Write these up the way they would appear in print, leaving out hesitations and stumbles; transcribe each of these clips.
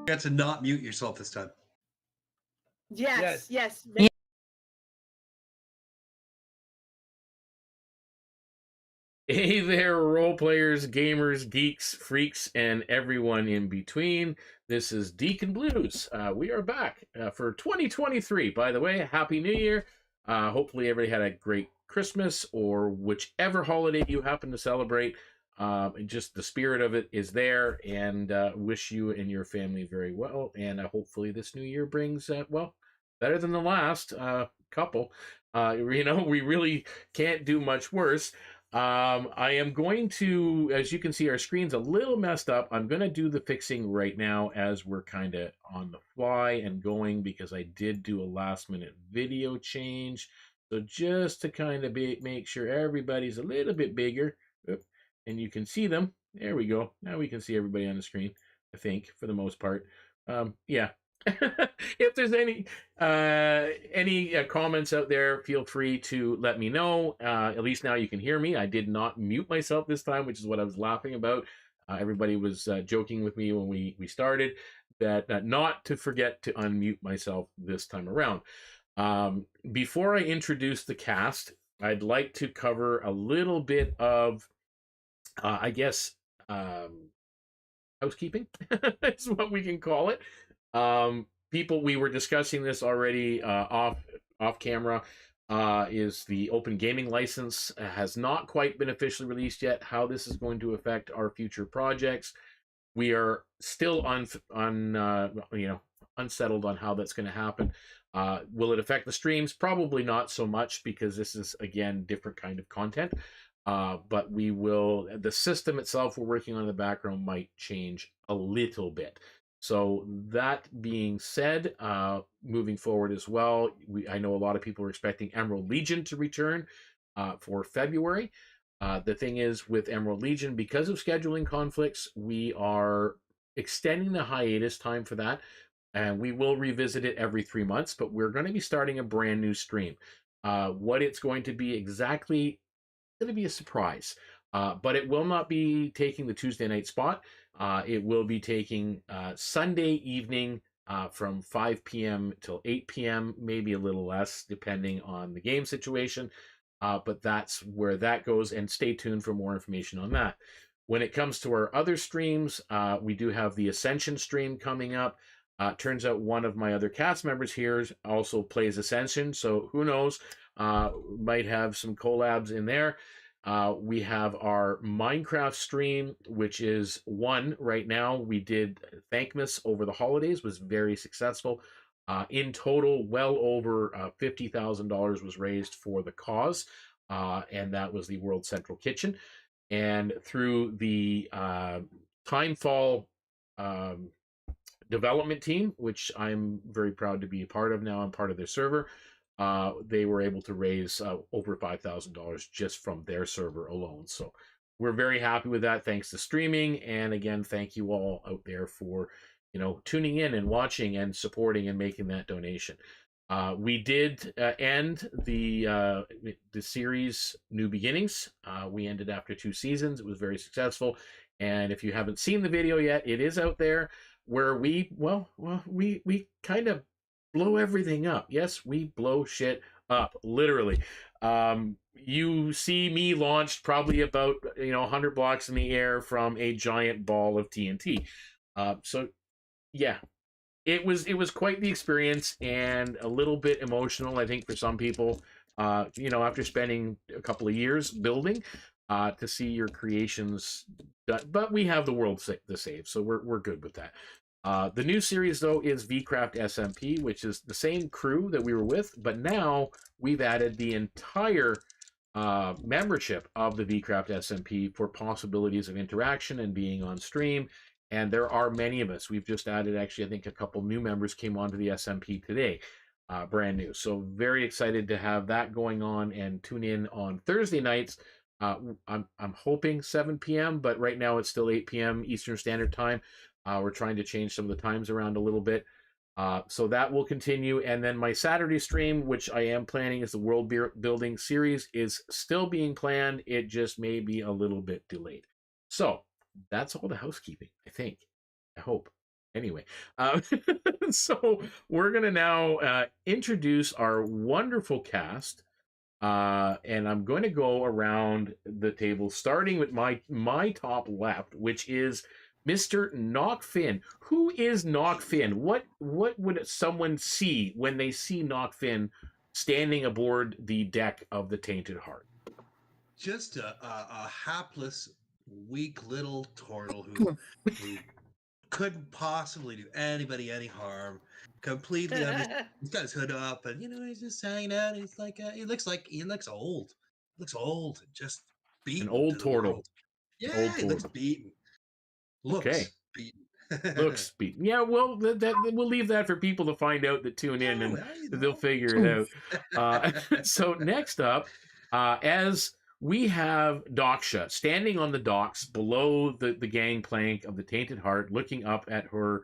got to not mute yourself this time. Yes. Hey there, role players, gamers, geeks, freaks, and everyone in between. This is Deacon Blues. We are back for 2023. By the way, Happy New Year. Hopefully everybody had a great Christmas or whichever holiday you happen to celebrate. Just the spirit of it is there, and wish you and your family very well. And hopefully this new year brings, well, better than the last couple. We really can't do much worse. I am going to, as you can see, our screen's a little messed up. I'm going to do the fixing right now as we're kind of on the fly and going, because I did do a last minute video change. So just to kind of make sure everybody's a little bit bigger, and you can see them. There we go. Now we can see everybody on the screen, I think, for the most part. Yeah. If there's any comments out there, feel free to let me know. At least now you can hear me. I did not mute myself this time, which is what I was laughing about. Everybody was joking with me when we started that not to forget to unmute myself this time around. Before I introduce the cast, I'd like to cover a little bit of, I guess, housekeeping is what we can call it. People, we were discussing this already off camera. Is the open gaming license has not quite been officially released yet. How this is going to affect our future projects, we are still unsettled on how that's going to happen. Will it affect the streams? Probably not so much, because this is, again, different kind of content. But we will, the system itself we're working on in the background might change a little bit. So that being said, moving forward as well, I know a lot of people are expecting Emerald Legion to return for February. The thing is, with Emerald Legion, because of scheduling conflicts, we are extending the hiatus time for that, and we will revisit it every 3 months, but we're going to be starting a brand new stream. What it's going to be exactly, going to be a surprise, but it will not be taking the Tuesday night spot. It will be taking Sunday evening from 5 p.m. till 8 p.m., maybe a little less, depending on the game situation. But that's where that goes, and stay tuned for more information on that. When it comes to our other streams, we do have the Ascension stream coming up. Turns out one of my other cast members here also plays Ascension, so who knows? Might have some collabs in there. We have our Minecraft stream, which is one right now. We did Thankmas over the holidays, was very successful. In total, well over $50,000 was raised for the cause, and that was the World Central Kitchen. And through the Timefall development team, which I'm very proud to be a part of now, I'm part of their server. They were able to raise over $5,000 just from their server alone. So we're very happy with that, thanks to streaming. And again, thank you all out there for, tuning in and watching and supporting and making that donation. We did end the series New Beginnings. We ended after 2 seasons. It was very successful. And if you haven't seen the video yet, it is out there, where we kind of blow everything up. Yes, we blow shit up, literally. You see me launched probably about 100 blocks in the air from a giant ball of TNT. So yeah, it was quite the experience, and a little bit emotional, I think, for some people. After spending a couple of years building, to see your creations done. But we have the world to save, so we're good with that. The new series, though, is VCraft SMP, which is the same crew that we were with, but now we've added the entire membership of the VCraft SMP for possibilities of interaction and being on stream. And there are many of us. We've just added, actually, I think a couple new members came onto the SMP today, brand new. So very excited to have that going on, and tune in on Thursday nights. I'm hoping 7 p.m., but right now it's still 8 p.m. Eastern Standard Time. We're trying to change some of the times around a little bit. So that will continue. And then my Saturday stream, which I am planning as the world building series, is still being planned. It just may be a little bit delayed. So that's all the housekeeping, I think. I hope. Anyway, uh, so we're gonna now introduce our wonderful cast. And I'm going to go around the table, starting with my top left, which is Mr. Nachfin. Who is Nachfin? What would someone see when they see Nachfin standing aboard the deck of the Tainted Heart? Just a hapless, weak little turtle who couldn't possibly do anybody any harm. Completely understand. He's got his hood up, and he's just hanging out. He's like he looks old. Looks old, just An beaten to old the turtle. world. Yeah, Old he looks turtle. beaten. Okay. Looks beaten. Looks beaten. Yeah, well, that we'll leave that for people to find out that tune in, Yeah, and well, they'll figure it out. So next up, as we have Daksha standing on the docks below the gangplank of the Tainted Heart, looking up at her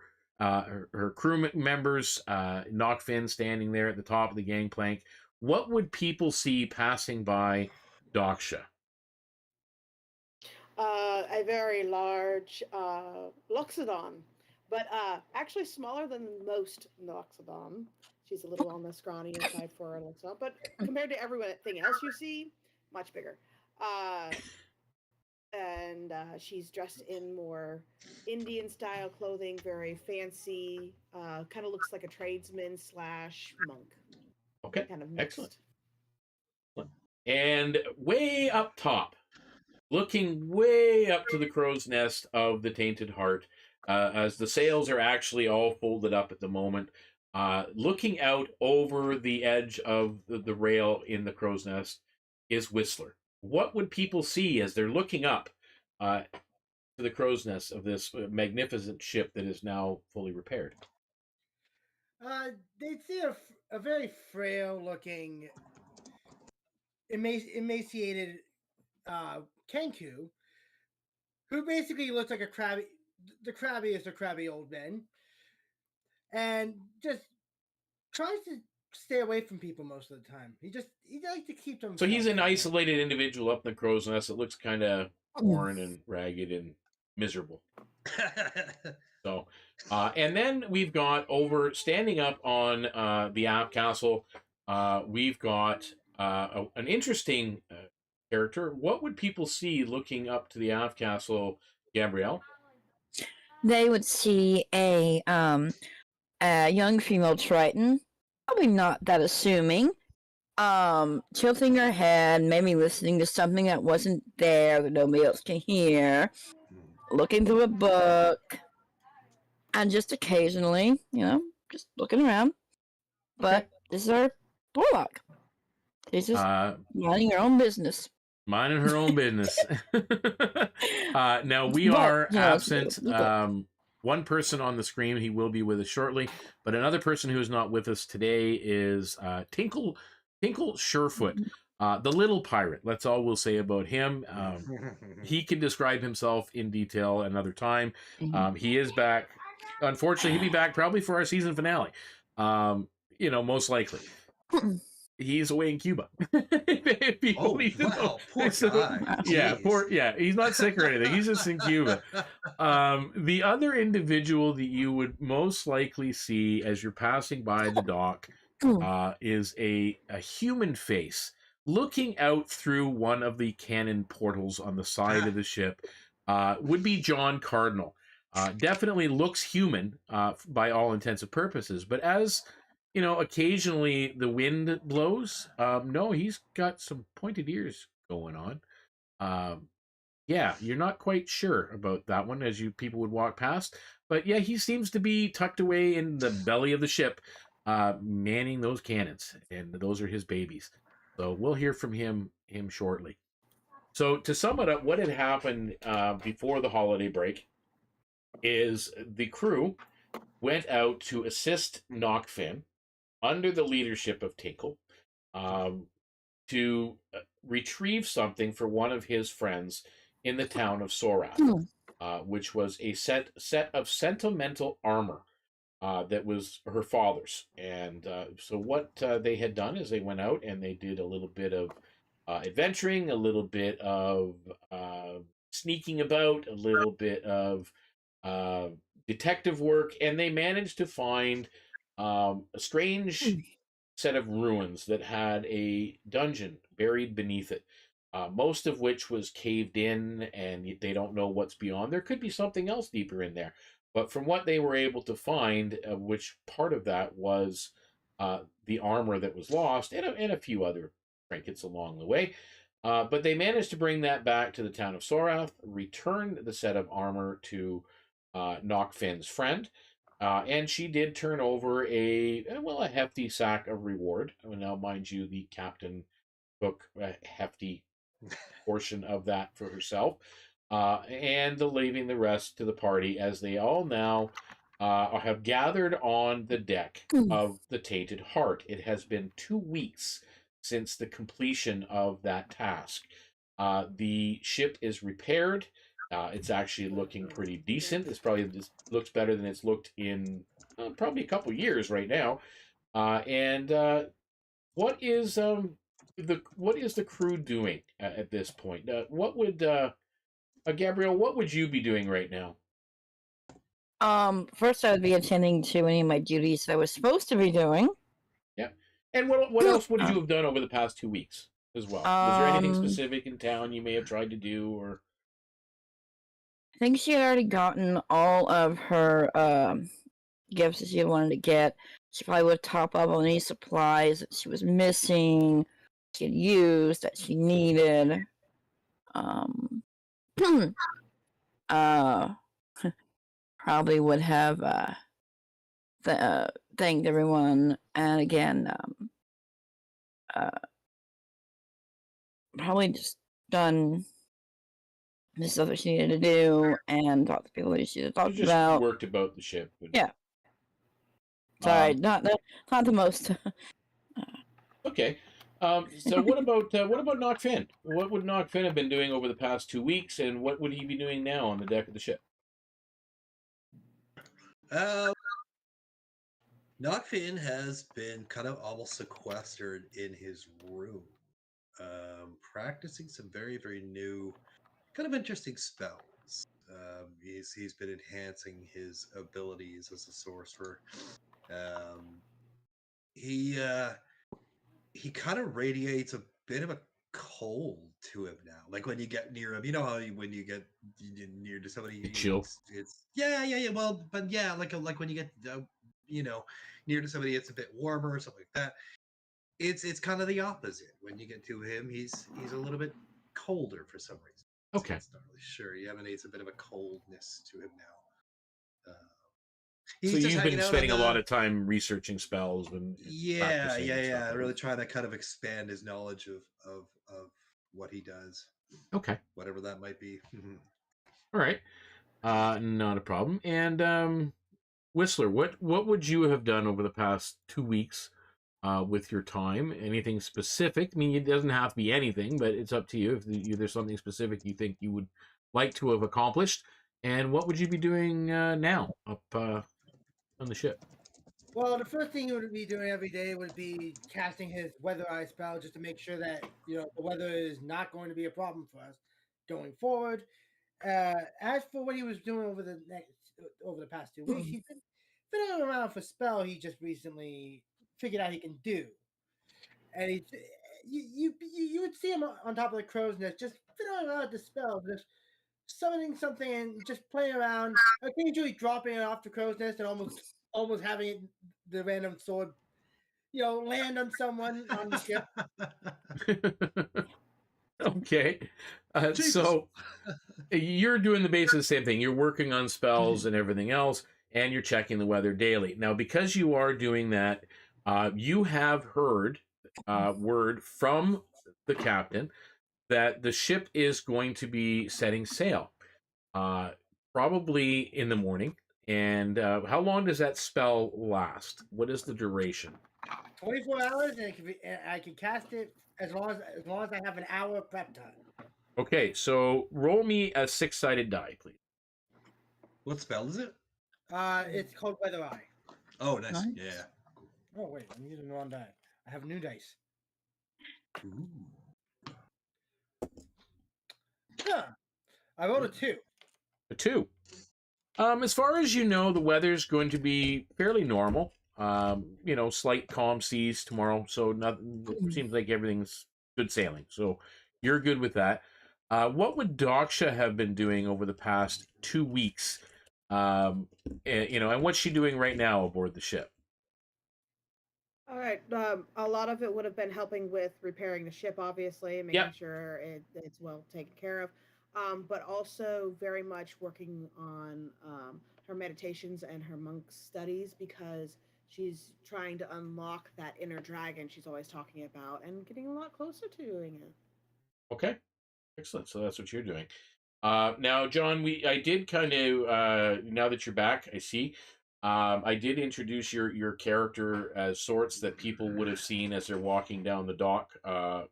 crew members. Nachfin standing there at the top of the gangplank. What would people see passing by Daksha? A very large loxodon, but actually smaller than most loxodon. She's a little on the scrawnier side for a loxodon, but compared to everything else you see, much bigger. And she's dressed in more Indian style clothing, very fancy. Kind of looks like a tradesman slash monk, Okay, kind of excellent. mixed. And way up top, looking way up to the crow's nest of the Tainted Heart, as the sails are actually all folded up at the moment, looking out over the edge of the rail in the crow's nest is Whistler. What would people see as they're looking up to the crow's nest of this magnificent ship that is now fully repaired? They'd see a very frail looking, emaciated Kenku, who basically looks like the crabbiest of crabby old men, and just tries to stay away from people most of the time. He likes to keep them. So he's an isolated individual up in the crow's nest that looks kind of worn and ragged and miserable. So, and then we've got standing up on the app castle, we've got an interesting character. What would people see looking up to the aft castle, Gabriele? They would see a young female Triton, probably not that assuming, tilting her head, maybe listening to something that wasn't there that nobody else can hear, looking through a book, and just occasionally, just looking around. But this is our warlock. She's just minding her own business. Minding her own business. Now we are absent. One person on the screen. He will be with us shortly. But another person who is not with us today is Tinkle Surefoot, the little pirate. That's all we'll say about him. He can describe himself in detail another time. He is back. Unfortunately, he'll be back probably for our season finale. Most likely. He's away in Cuba. Oh, wow, poor guy. Yeah, he's not sick or anything. He's just in Cuba. The other individual that you would most likely see as you're passing by the dock is a human face looking out through one of the cannon portals on the side of the ship. Would be John Cardinal. Definitely looks human by all intents and purposes, but as occasionally the wind blows. No, he's got some pointed ears going on. Yeah, you're not quite sure about that one as people would walk past. But yeah, he seems to be tucked away in the belly of the ship, manning those cannons, and those are his babies. So we'll hear from him shortly. So to sum it up, what had happened before the holiday break is the crew went out to assist Nachfin under the leadership of Tinkle, to retrieve something for one of his friends in the town of Surefoot, which was a set of sentimental armor that was her father's. And so what they had done is they went out and they did a little bit of adventuring, a little bit of sneaking about, a little bit of detective work, and they managed to find a strange set of ruins that had a dungeon buried beneath it. Most of which was caved in, and they don't know what's beyond. There could be something else deeper in there. But from what they were able to find, which part of that was the armor that was lost, and a few other trinkets along the way. But they managed to bring that back to the town of Sorath, return the set of armor to Nachfin's friend, and she did turn over a hefty sack of reward. Now, mind you, the captain took a hefty portion of that for herself, and leaving the rest to the party as they all now have gathered on the deck of the Tainted Heart. It has been 2 weeks since the completion of that task. The ship is repaired. It's actually looking pretty decent. This looks better than it's looked in probably a couple years right now. And what is the crew doing at this point? What would Gabrielle? What would you be doing right now? First I would be attending to any of my duties that I was supposed to be doing. Yeah. And what else would you have done over the past 2 weeks as well? Was there anything specific in town you may have tried to do, or? I think she had already gotten all of her gifts that she wanted to get. She probably would top up on any supplies that she was missing, she had used, that she needed. Probably would have thanked everyone, and again, probably just done the stuff that she needed to do and talk to people that she had talked Just about. worked about the ship. Yeah. Sorry, not the most. Okay. So what about Nachfin? What would Nachfin have been doing over the past 2 weeks, and what would he be doing now on the deck of the ship? Nachfin has been kind of almost sequestered in his room, practicing some very, very new, kind of interesting spells. He's been enhancing his abilities as a sorcerer. He kind of radiates a bit of a cold to him now. Like when you get near him, you know how when you get near to somebody, Chill. It's yeah. Well, but yeah, like when you get near to somebody, it's a bit warmer or something like that. It's kind of the opposite. When you get to him, he's a little bit colder for some reason. Okay. It's not really sure. He emanates a bit of a coldness to him now. So you've been spending a lot of time researching spells and practicing and stuff. Really trying to kind of expand his knowledge of what he does. Okay. Whatever that might be. All right. Not a problem. And Whistler, what would you have done over the past 2 weeks with your time? Anything specific? I mean, it doesn't have to be anything, but it's up to you. If there's something specific you think you would like to have accomplished, and what would you be doing now up on the ship? Well, the first thing he would be doing every day would be casting his Weather Eye spell just to make sure that the weather is not going to be a problem for us going forward. As for what he was doing over the past 2 weeks, he's been fiddling around for spell he just recently figured out he can do, and you would see him on top of the crow's nest just fiddling around with the spell, just summoning something and just playing around, occasionally dropping it off the crow's nest and almost having it, the random sword, land on someone on the ship. Okay. So you're doing basically the same thing. You're working on spells and everything else, and you're checking the weather daily. Now, because you are doing that, you have heard word from the captain that the ship is going to be setting sail, probably in the morning. And how long does that spell last? What is the duration? 24 hours, and I can cast it as long as I have an hour of prep time. Okay, so roll me a 6-sided die, please. What spell is it? It's called Weather Eye. Oh, nice. Yeah. Oh wait, I'm using the wrong die. I have new dice. Ooh. Huh. I rolled a 2. A 2. As far as you know, the weather's going to be fairly normal. Slight calm seas tomorrow, so nothing. It seems like everything's good sailing. So you're good with that. What would Daksha have been doing over the past 2 weeks? And what's she doing right now aboard the ship? All right. A lot of it would have been helping with repairing the ship, obviously, and making sure it's well taken care of. But also very much working on her meditations and her monk studies because she's trying to unlock that inner dragon she's always talking about and getting a lot closer to doing it. Okay, excellent. So that's what you're doing. Now, John, I did kind of now that you're back, I see. I did introduce your character as sorts that people would have seen as they're walking down the dock, of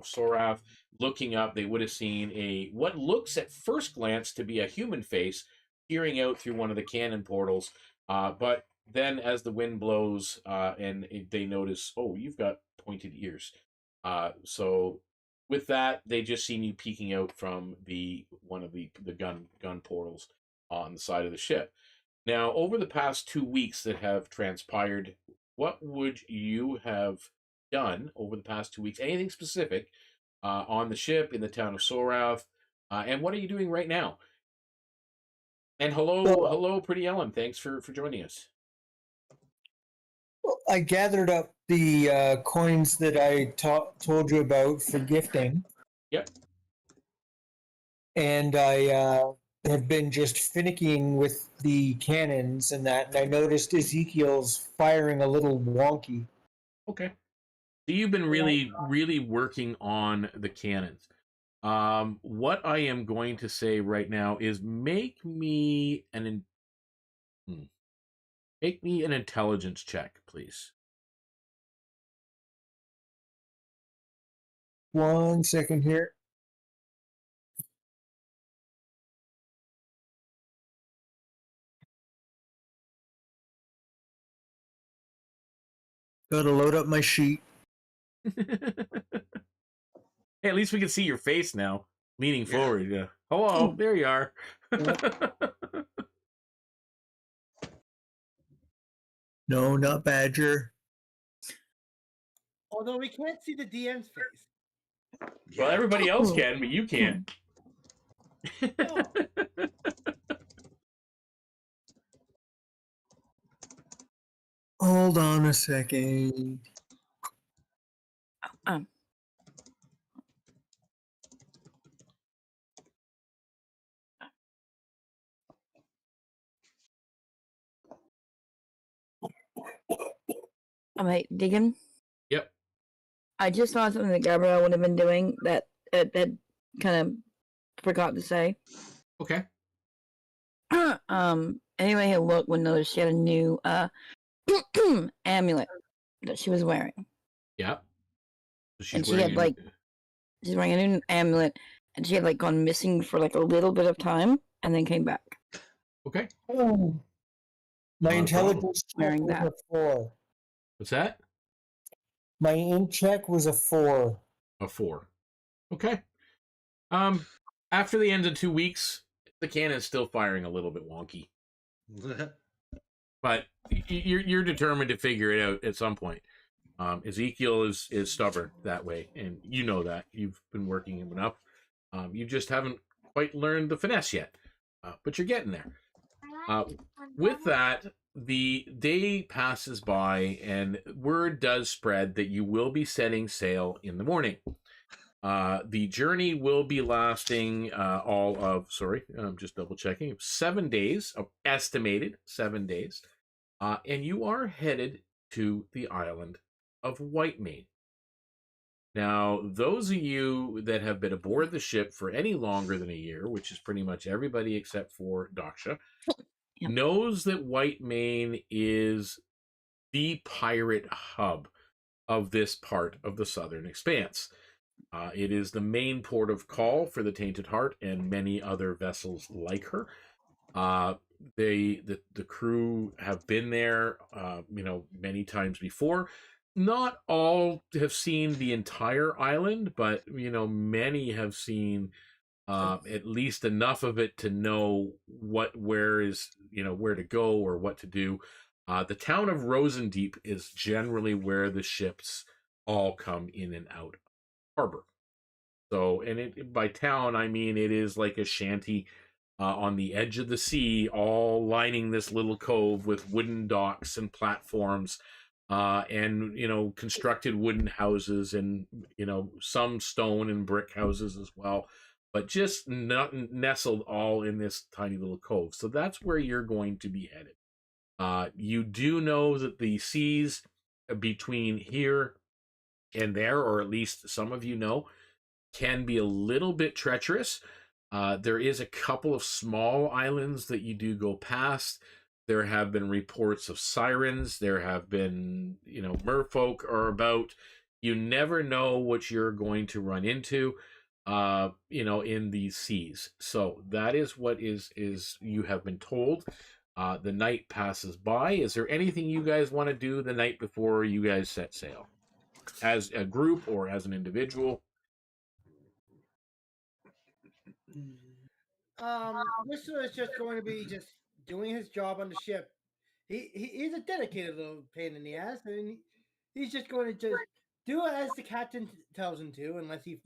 Sorath. Looking up, they would have seen what looks at first glance to be a human face peering out through one of the cannon portals. But then, as the wind blows, they notice, oh, you've got pointed ears. So with that, they just seen you peeking out from one of the gun portals on the side of the ship. Now, over the past 2 weeks that have transpired, what would you have done over the past 2 weeks? Anything specific on the ship in the town of Sorath? And what are you doing right now? And hello, pretty Ellen. Thanks for joining us. Well, I gathered up the coins that I told you about for gifting. Yep. And I have been just finicking with the cannons and that, and I noticed Ezekiel's firing a little wonky. Okay. So you've been really, really working on the cannons. What I am going to say right now is make me an intelligence check, please. 1 second here. Gotta load up my sheet. Hey, at least we can see your face now, leaning forward. Yeah. Hello, there you are. No, not Badger. Although we can't see the DM's face. Well, everybody else can, but you can't. Oh. Hold on a second. Am I digging? Yep. I just saw something that Gabriele would have been doing that kind of forgot to say. Okay. Anyway, who looked would notice she had a new amulet that she was wearing. Yeah. So she's wearing a new amulet, and she had gone missing for a little bit of time, and then came back. Okay. Oh. My intelligence check was a 4. What's that? My int check was a 4. A 4. Okay. After the end of 2 weeks, the cannon's still firing a little bit wonky. But you're determined to figure it out at some point. Ezekiel is stubborn that way, and you know that. You've been working him enough. You just haven't quite learned the finesse yet, but you're getting there. With that, the day passes by, and word does spread that you will be setting sail in the morning. The journey will be lasting I'm just double checking, 7 days, estimated 7 days. And you are headed to the island of Whitemane. Now, those of you that have been aboard the ship for any longer than a year, which is pretty much everybody except for Daksha, knows that Whitemane is the pirate hub of this part of the Southern Expanse. It is the main port of call for the Tainted Heart and many other vessels like her. The crew have been there, many times before. Not all have seen the entire island, but many have seen at least enough of it to know where to go or what to do. The town of Rosendeep is generally where the ships all come in and out of harbor. So, and by town, I mean it is like a shanty on the edge of the sea, all lining this little cove with wooden docks and platforms, and constructed wooden houses, and some stone and brick houses as well, but just nestled all in this tiny little cove. So that's where you're going to be headed. You do know that the seas between here and there, or at least some of you know, can be a little bit treacherous. There is a couple of small islands that you do go past. There have been reports of sirens. There have been, merfolk are about. You never know what you're going to run into, in these seas. So that is what is you have been told. The night passes by. Is there anything you guys want to do the night before you guys set sail? As a group or as an individual? Whistler is just going to be just doing his job on the ship. He's a dedicated little pain in the ass, and he's just going to just do it as the captain tells him to, unless he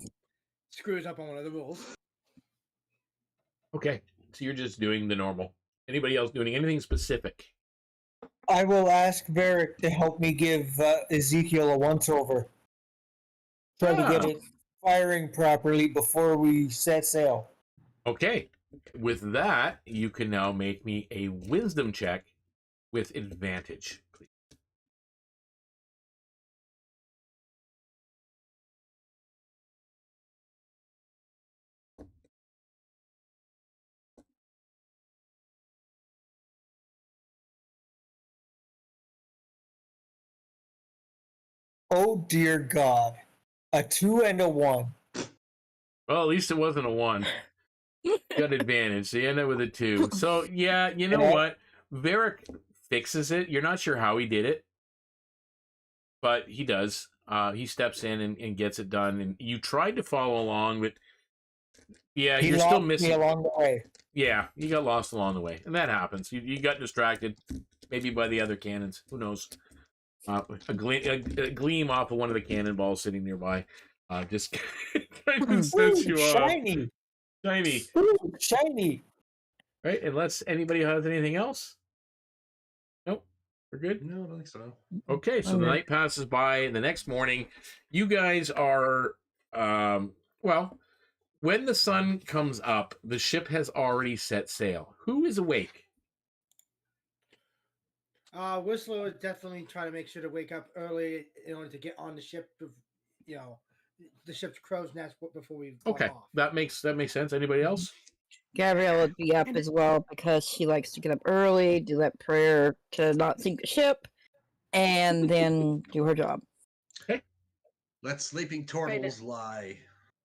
screws up on one of the rules. Okay, so you're just doing the normal. Anybody else doing anything specific? I will ask Varric to help me give Ezekiel a once-over. Try to get it firing properly before we set sail. Okay, with that, you can now make me a wisdom check with advantage, please. Oh dear God. A 2 and a 1. Well, at least it wasn't a 1. Got advantage, so you end up with a 2. So, yeah, you know what? Varric fixes it. You're not sure how he did it, but he does. He steps in and gets it done. And you tried to follow along, but yeah, you're still missing. Me along the way. Yeah, you got lost along the way, and that happens. You got distracted, maybe by the other cannons. Who knows? A gleam off of one of the cannonballs sitting nearby, just kind of sets you off. Shiny. Ooh, shiny. Right, unless anybody has anything else. Nope, we're good. No, I don't think so. Okay, so the night passes by, and the next morning, you guys are, when the sun comes up, the ship has already set sail. Who is awake? Whistler would definitely try to make sure to wake up early in order to get on the ship. The ship's crow's nest before we fly off. That makes sense. Anybody else? Gabrielle would be up as well because she likes to get up early, do that prayer to not sink the ship, and then do her job. Okay. Let sleeping turtles lie.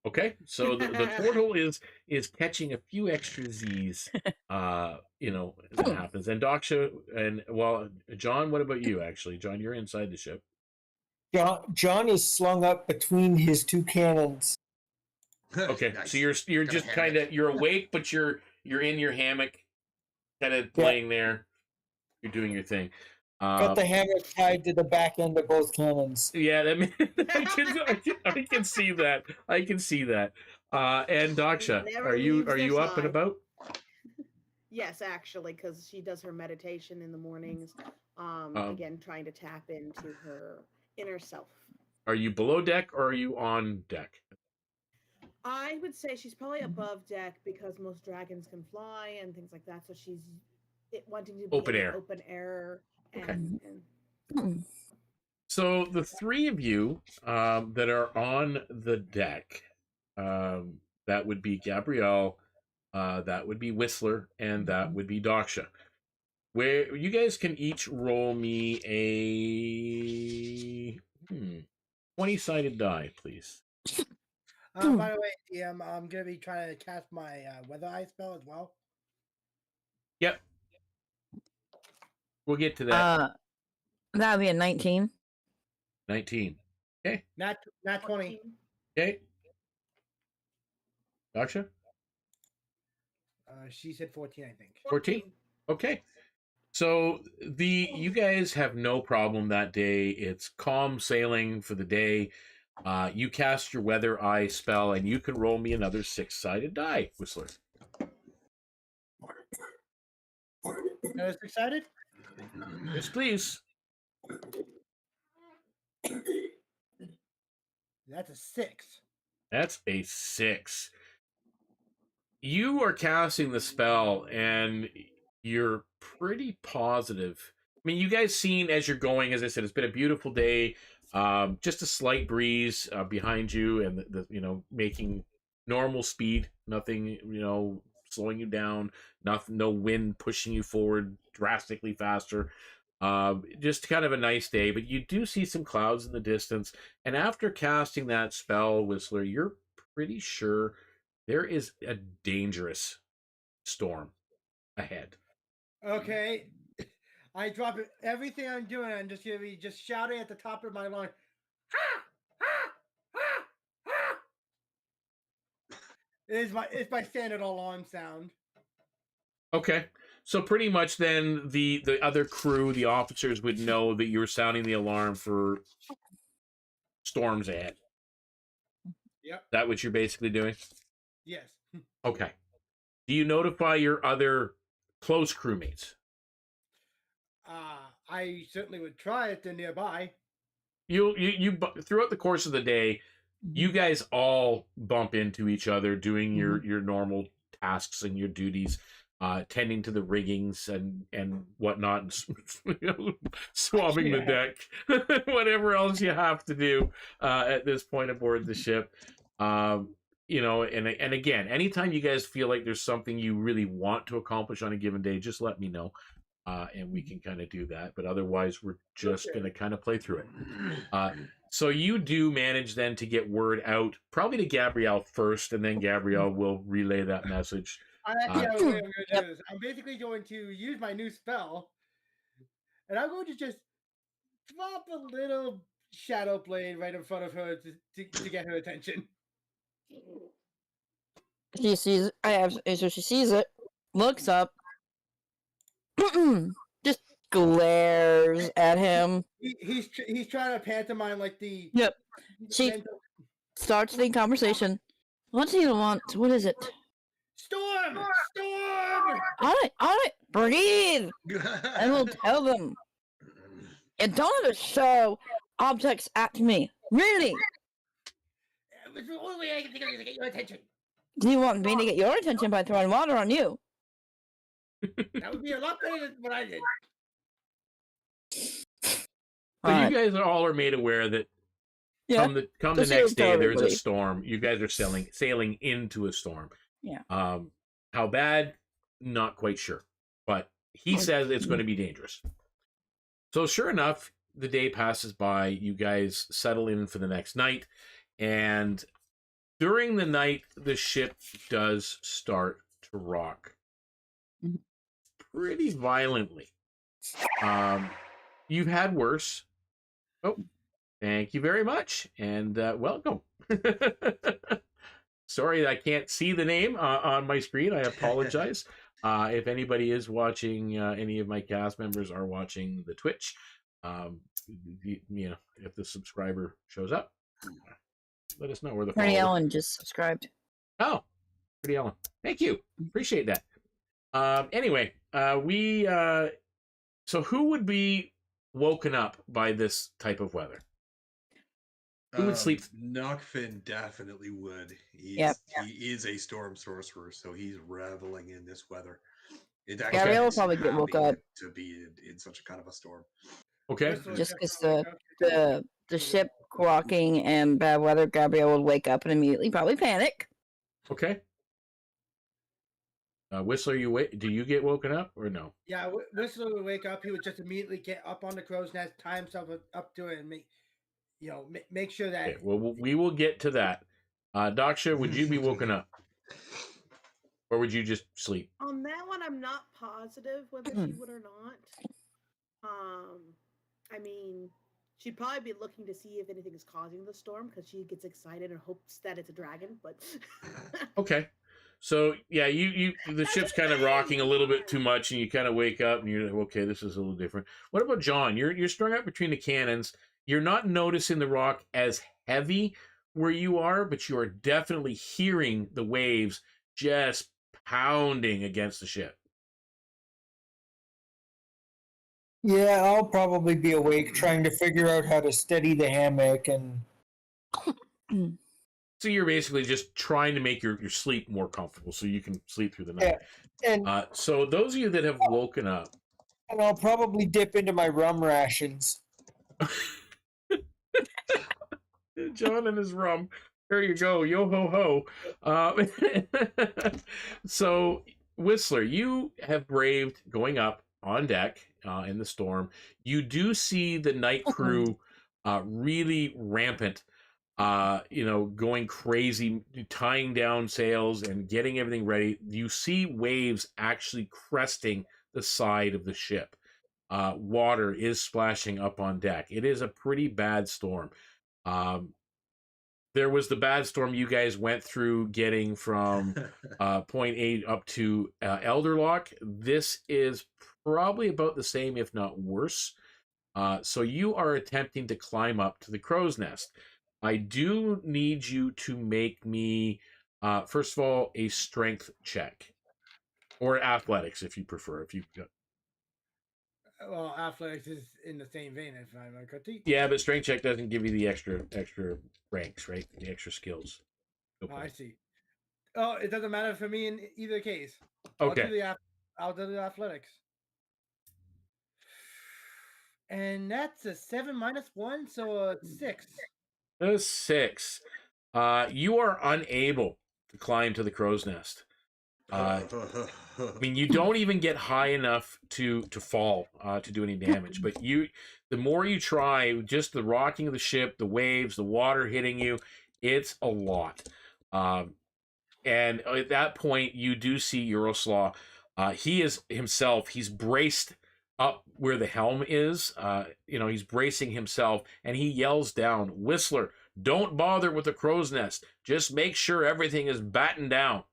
Okay, so the turtle is catching a few extra Z's, that happens. And Daksha, John, what about you, actually? John, you're inside the ship. John is slung up between his 2 cannons. Okay, Nice. so you're just kind of, you're awake, but you're in your hammock, kind of laying there. You're doing your thing. Got the hammock tied to the back end of both cannons. Yeah, I can see that. I can see that. And Daksha, Never are you leaves their up and side. about? Yes, actually, because she does her meditation in the mornings. Again, trying to tap into her inner self. Are you below deck or are you on deck? I would say she's probably above deck because most dragons can fly and things like that. So she's wanting to be Open in air. Open air. Okay. So the 3 of you that are on the deck, that would be Gabriele, that would be Whistler, and that would be Daksha. Where you guys can each roll me a 20-sided die, please. By the way, DM, I'm going to be trying to cast my Weather Eye spell as well. Yep. We'll get to that. That would be a 19. 19. Okay. Not 20. Okay. Daksha? She said 14, I think. 14? Okay. So you guys have no problem that day. It's calm sailing for the day. You cast your weather eye spell, and you can roll me another 6-sided die, Whistler. Guys excited? Yes, please. That's a 6. That's a 6. You are casting the spell, and you're pretty positive. I mean, you guys seen as you're going, as I said, it's been a beautiful day. Just a slight breeze behind you, and making normal speed. Nothing, slowing you down. Nothing, no wind pushing you forward drastically faster. Just kind of a nice day, but you do see some clouds in the distance. And after casting that spell, Whistler, you're pretty sure there is a dangerous storm ahead. Okay. I drop everything I'm doing. I'm just gonna be just shouting at the top of my lungs. Ha! Ha! Ha! Ha! It's my standard alarm sound. Okay. So pretty much then the other crew, the officers would know that you're sounding the alarm for storms ahead. Yep. That what you're basically doing? Yes. Okay. Do you notify your other close crewmates? I certainly would try if they're nearby. You throughout the course of the day, you guys all bump into each other doing your normal tasks and your duties, tending to the riggings and whatnot, and swabbing the deck, whatever else you have to do at this point aboard the ship. And again, anytime you guys feel like there's something you really want to accomplish on a given day, just let me know. And we can kind of do that. But otherwise, we're just going to kind of play through it. So you do manage then to get word out, probably to Gabriele first, and then Gabriele will relay that message. I'm basically going to use my new spell, and I'm going to just drop a little shadow blade right in front of her to get her attention. She sees. So she sees it, looks up, just glares at him. He's trying to pantomime like the. Yep. She starts the conversation. What do you want? What is it? Storm! Storm! All right, breathe. I will tell them. And don't ever show objects at me. Really? It's the only way I can think of to get your attention. Do you want me to get your attention by throwing water on you? That would be a lot better than what I did. So you guys are made aware that come the next day there's a storm. You guys are sailing into a storm. Yeah. How bad? Not quite sure, but he says it's going to be dangerous. So sure enough, the day passes by. You guys settle in for the next night, and during the night, the ship does start to rock pretty violently. You've had worse. Oh, thank you very much, and welcome. Sorry, I can't see the name on my screen. I apologize. If anybody is watching, any of my cast members are watching the Twitch. If the subscriber shows up, let us know where the Pretty Ellen just subscribed. Oh, Pretty Ellen. Thank you. Appreciate that. Anyway, so who would be woken up by this type of weather? Who would sleep? Nachfin definitely would. He is a storm sorcerer, so he's reveling in this weather. Gabriele will probably get woke up to be in such a kind of a storm. Okay. Just because the ship rocking and bad weather, Gabriele would wake up and immediately probably panic. Okay. Whistler, do you get woken up or no? Yeah, Whistler would wake up. He would just immediately get up on the crow's nest, tie himself up to it, and make sure that. Okay, well, we will get to that. Daksha, would you be woken up, or would you just sleep? On that one, I'm not positive whether she would or not. I mean, she'd probably be looking to see if anything is causing the storm because she gets excited and hopes that it's a dragon. But okay, So yeah, the ship's kind of rocking a little bit too much, and you kind of wake up and you're like, okay, this is a little different. What about John? You're strung up between the cannons. You're not noticing the rock as heavy where you are, but you are definitely hearing the waves just pounding against the ship. Yeah, I'll probably be awake trying to figure out how to steady the hammock and. So you're basically just trying to make your sleep more comfortable so you can sleep through the night. Yeah, and so those of you that have woken up. And I'll probably dip into my rum rations. John and his rum. There you go. Yo ho ho. So, Whistler, you have braved going up on deck in the storm. You do see the night crew really rampant, going crazy, tying down sails and getting everything ready. You see waves actually cresting the side of the ship. Water is splashing up on deck. It is a pretty bad storm. There was the bad storm you guys went through getting from point A up to Elderlock. This is probably about the same, if not worse. So you are attempting to climb up to the crow's nest. I do need you to make me, first of all, a strength check. Or athletics, if you prefer. Well, athletics is in the same vein, if I'm correct. Yeah, but strength check doesn't give you the extra ranks, right? The extra skills. Oh, I see. Oh, it doesn't matter for me in either case. Okay. I'll do the athletics. And that's a 7 minus 1, so a 6. A 6. You are unable to climb to the crow's nest. I mean, you don't even get high enough to fall to do any damage. But the more you try, just the rocking of the ship, the waves, the water hitting you, it's a lot. And at that point, you do see Euroslaw. He's braced up where the helm is. He's bracing himself, and he yells down, "Whistler, don't bother with the crow's nest. Just make sure everything is battened down."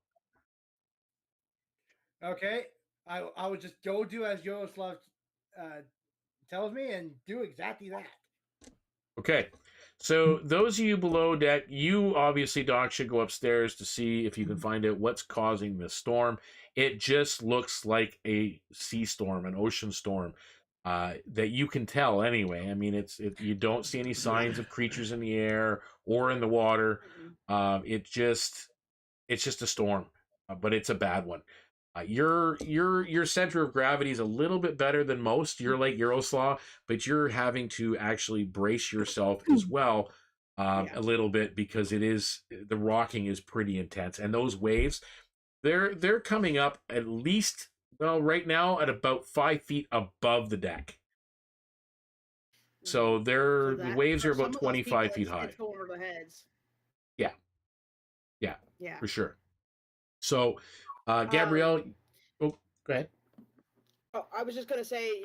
Okay, I would just go do as Yaroslav tells me and do exactly that. Okay, so those of you below deck, you obviously, Daksha, go upstairs to see if you can find out what's causing this storm. It just looks like a sea storm, an ocean storm, that you can tell anyway. I mean, you don't see any signs of creatures in the air or in the water. It's just a storm, but it's a bad one. Your center of gravity is a little bit better than most. You're like Euroslaw, but you're having to actually brace yourself as well a little bit because the rocking is pretty intense, and those waves, they're coming up at least right now at about 5 feet above the deck. So the waves are about 25 feet high. Over the heads. Yeah, for sure. So. Gabriele, go ahead. Oh, I was just going to say,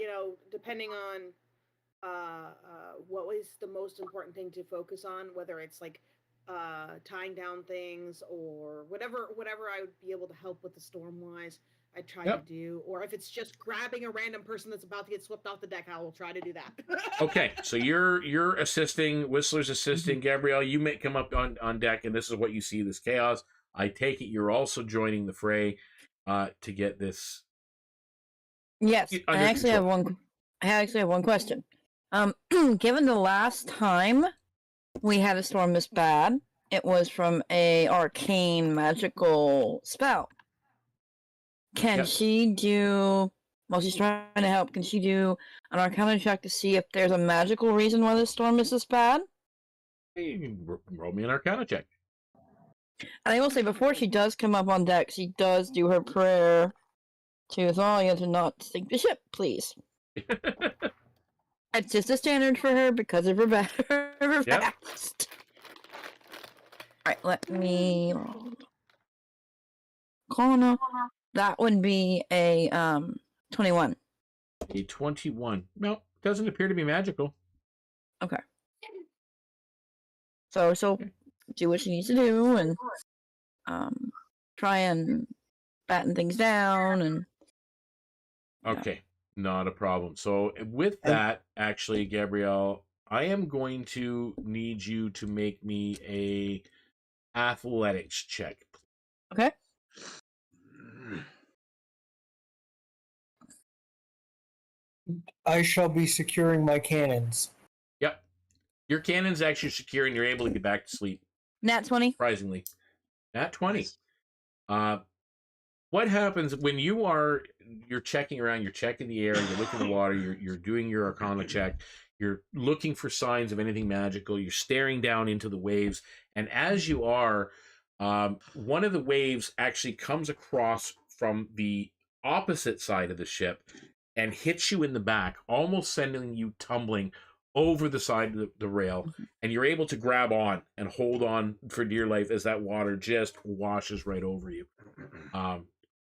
depending on what was the most important thing to focus on, whether it's like tying down things or whatever I would be able to help with the storm-wise, I try to do. Or if it's just grabbing a random person that's about to get swept off the deck, I will try to do that. Okay, so you're assisting, Whistler's assisting. Gabriele, you may come up on deck, and this is what you see, this chaos. I take it you're also joining the fray to get this. Yes, I actually have one question. Given the last time we had a storm this bad, it was from a arcane magical spell. Can she do? While she's trying to help, can she do an Arcana check to see if there's a magical reason why this storm is this bad? Hey, roll me an Arcana check. And I will say, before she does come up on deck, she does do her prayer to Thalia to not sink the ship, please. It's just a standard for her because of her past. Alright, let me roll. Corner. That would be a 21. A 21. No, doesn't appear to be magical. Okay. So do what she needs to do, and try and batten things down and Okay, not a problem. So with that, actually, Gabrielle, I am going to need you to make me a athletics check. okay. I shall be securing my cannons. Yep. Your cannon's actually secure and you're able to get back to sleep. Nat 20. Surprisingly. Nat 20. Nice. What happens when you're checking around, you're checking the air, you're looking at the water, you're doing your arcana check, you're looking for signs of anything magical, you're staring down into the waves, and as you are, one of the waves actually comes across from the opposite side of the ship and hits you in the back, almost sending you tumbling over the side of the rail, and you're able to grab on and hold on for dear life as that water just washes right over you.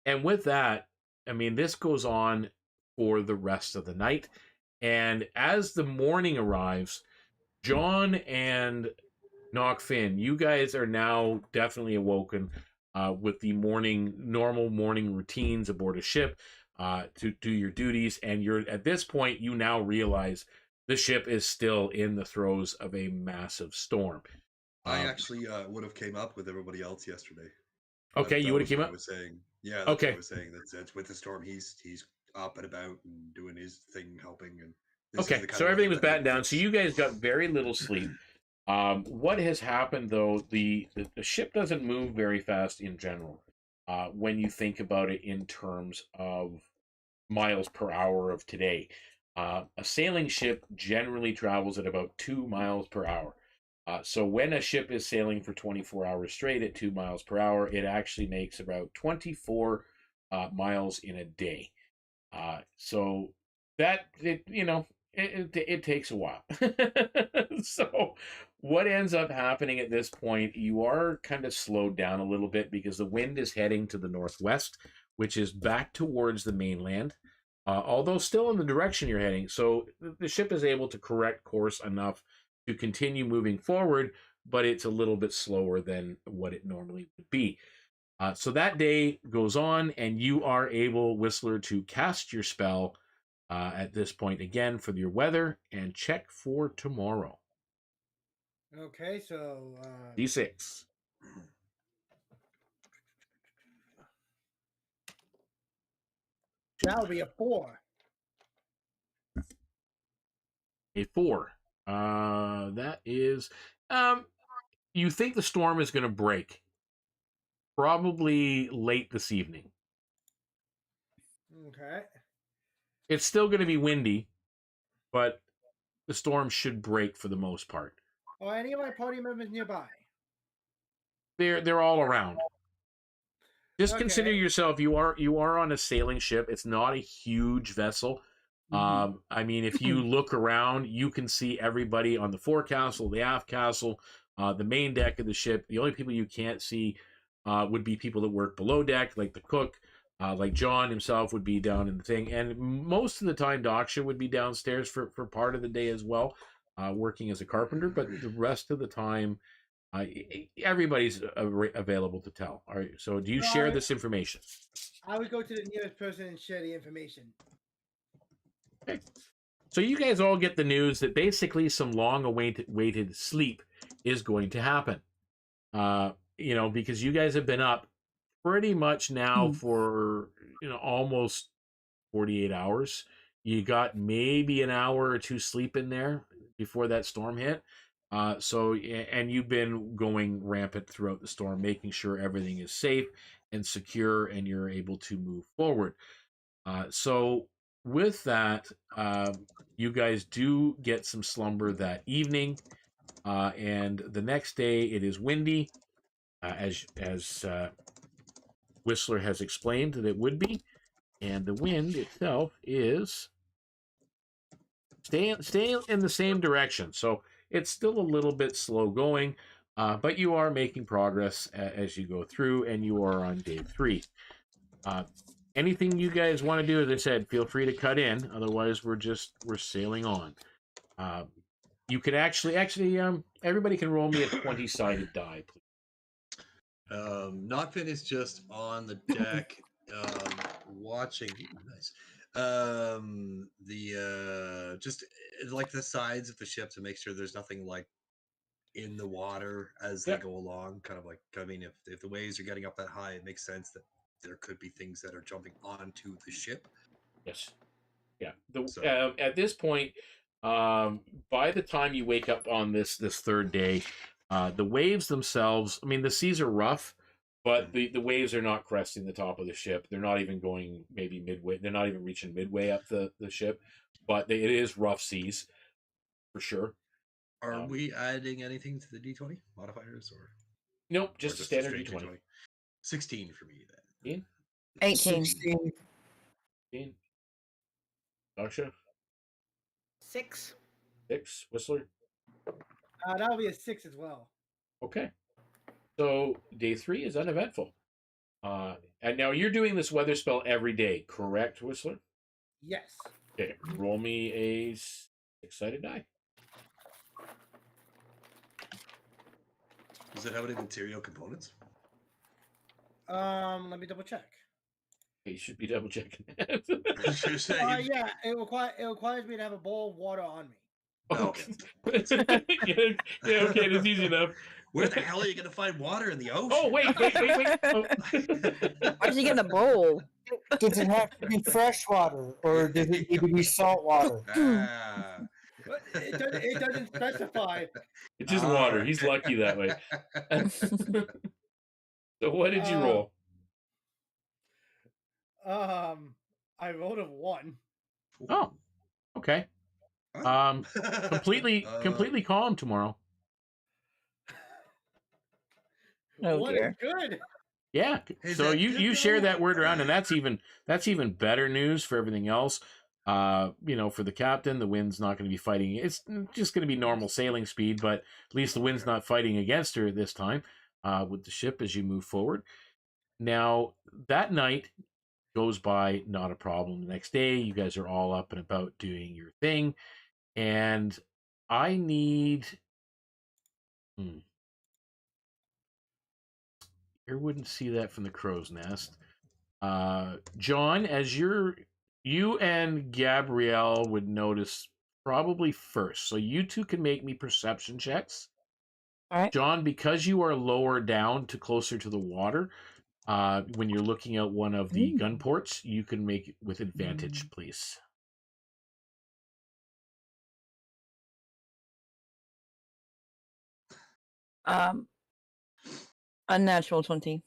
And with that, I mean, this goes on for the rest of the night. And as the morning arrives, John and Nachfin, you guys are now definitely awoken with the normal morning routines aboard a ship to do your duties. And you're at this point, you now realize the ship is still in the throes of a massive storm. I actually would have came up with everybody else yesterday. Okay, you would have came up. I was saying, yeah. That's Okay. what I was saying. That's with the storm. He's up and about and doing his thing, helping. And this is Okay, the kind so of everything weather was that he battened down. fits. So you guys got very little sleep. What has happened though? The ship doesn't move very fast in general. When you think about it in terms of miles per hour of today, a sailing ship generally travels at about 2 miles per hour. So when a ship is sailing for 24 hours straight at 2 miles per hour, it actually makes about 24 miles in a day. So that it takes a while. So what ends up happening at this point, you are kind of slowed down a little bit because the wind is heading to the northwest, which is back towards the mainland, although still in the direction you're heading. So the ship is able to correct course enough to continue moving forward, but it's a little bit slower than what it normally would be. So that day goes on, and you are able, Whistler, to cast your spell at this point again for your weather and check for tomorrow. Okay, so D6. that would be a 4. A 4. That is, you think the storm is going to break probably late this evening. Okay. It's still going to be windy, but the storm should break for the most part. Are any of my party members nearby? They're all around. Just consider Okay. yourself, you are on a sailing ship. It's not a huge vessel. I mean, if you look around, you can see everybody on the forecastle, the aft castle, the main deck of the ship. The only people you can't see would be people that work below deck, like the cook, like John himself would be down in the thing. And most of the time, Daksha would be downstairs for part of the day as well, working as a carpenter. But the rest of the time, everybody's available to tell. All right, so do you share this information? I would go to the nearest person and share the information. Okay. So you guys all get the news that basically some long-awaited sleep is going to happen. Because you guys have been up pretty much now for almost 48 hours. You got maybe an hour or two sleep in there before that storm hit. And you've been going rampant throughout the storm, making sure everything is safe and secure and you're able to move forward. So with that, you guys do get some slumber that evening. And the next day it is windy, as Whistler has explained that it would be. And the wind itself is staying in the same direction. So it's still a little bit slow going, but you are making progress as you go through, and you are on day 3. Anything you guys want to do, as I said, feel free to cut in. Otherwise, we're sailing on. You could actually, everybody can roll me a 20-sided die, please. Nachfin is just on the deck, watching. Nice. Just like the sides of the ship to make sure there's nothing like in the water as they Yep. go along. Kind of like, I mean, if the waves are getting up that high, it makes sense that there could be things that are jumping onto the ship. Yes. Yeah. So- At this point, by the time you wake up on this third day, the waves themselves. I mean, the seas are rough, but the waves are not cresting the top of the ship. They're not even going maybe midway. They're not even reaching midway up the ship, but it is rough seas for sure. Are we adding anything to the D20 modifiers, or Nope, just or a standard straight D20. 16 for me then. 18. 16. 16. Daksha, 6. 6. Whistler. That'll be a 6 as well. Okay. So day 3 is uneventful. And now you're doing this weather spell every day, correct, Whistler? Yes. Okay. Roll me a 6-sided die. Does it have any material components? Let me double check. You should be double checking that. You're saying- Yeah, it requires me to have a bowl of water on me. Okay. Yeah, okay, that's easy enough. Where the hell are you going to find water in the ocean? Oh, wait. Oh. Why'd you get in a bowl? Does it have to be fresh water or does it need to be salt water? Ah. But it doesn't specify. It's just water. He's lucky that way. So what did you roll? I rolled a 1. Oh, okay. Completely calm tomorrow. Oh, One dear. is good. Yeah. Is So that you good share though? that word around, and that's even better news for everything else. For the captain, the wind's not going to be fighting. It's just going to be normal sailing speed, but at least the wind's not fighting against her this time with the ship as you move forward. Now, that night goes by, not a problem. The next day, you guys are all up and about doing your thing, and I need... You wouldn't see that from the crow's nest. John, as you and Gabriele would notice probably first. So you two can make me perception checks. All right. John, because you are lower down to closer to the water, when you're looking at one of the gun ports, you can make it with advantage, please. Unnatural 20.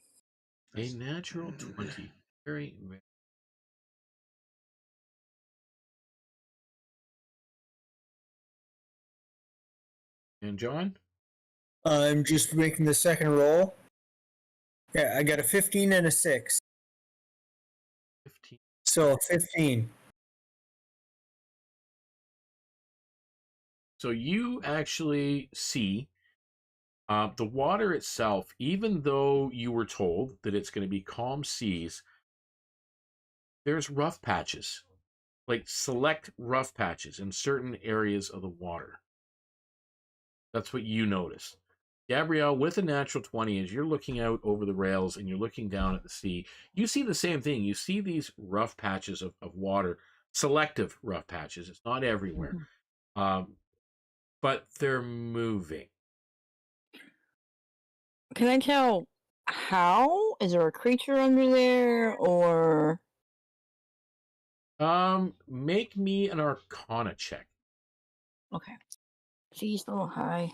A natural 20. Very. And John? I'm just making the second roll. Yeah, I got a 15 and a 6. 15. So 15. So you actually see the water itself, even though you were told that it's going to be calm seas, there's rough patches, like select rough patches in certain areas of the water. That's what you notice. Gabriele, with a natural 20, as you're looking out over the rails and you're looking down at the sea, you see the same thing. You see these rough patches of water, selective rough patches. It's not everywhere. But they're moving. Can I tell how? Is there a creature under there, or? Make me an Arcana check. Okay. Geez, a little high.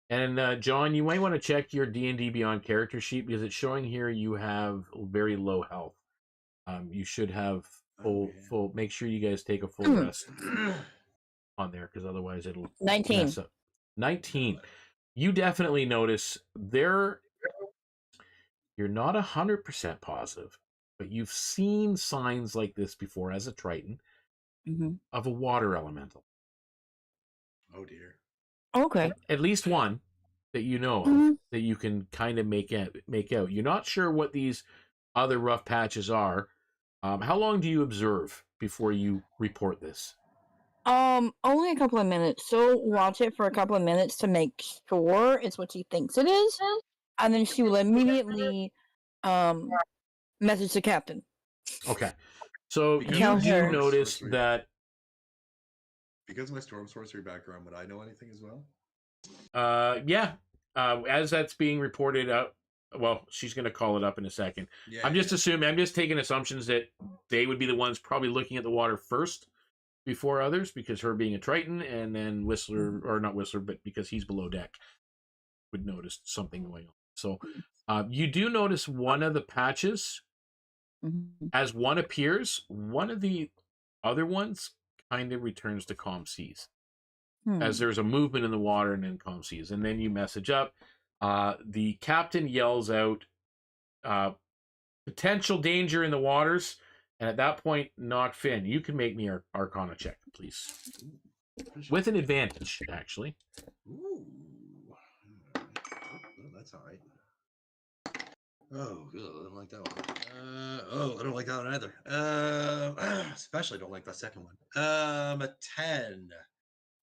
And John, you might want to check your D&D Beyond character sheet because it's showing here you have very low health. You should have full. Make sure you guys take a full rest on there because otherwise it'll 19. mess up. 19. You definitely notice there. You're not 100% positive, but you've seen signs like this before as a Triton of a water elemental. Oh dear. Okay. At least one that you know of that you can kind of make out. You're not sure what these other rough patches are. How long do you observe before you report this? Only a couple of minutes. So watch it for a couple of minutes to make sure it's what she thinks it is, and then she will immediately message the captain. Okay. So Because you Tell do her. notice Sorcery. that Because of my storm sorcery background, would I know anything as well? as that's being reported out, well, she's going to call it up in a second. Yeah. I'm just assuming, I'm just taking assumptions that they would be the ones probably looking at the water first before others, because her being a Triton, and then Whistler, or not Whistler, but because he's below deck, would notice something going on. So you do notice one of the patches, Mhm. as one appears, one of the other ones kind of returns to calm seas. As there's a movement in the water and then calm seas. And then you message up. The captain yells out, potential danger in the waters. And at that point, Nachfin, you can make me our Arcana check, please. With an advantage, actually. Ooh. Oh, that's all right. Oh, good. I don't like that one. I don't like that one either. Especially don't like that second one. A 10,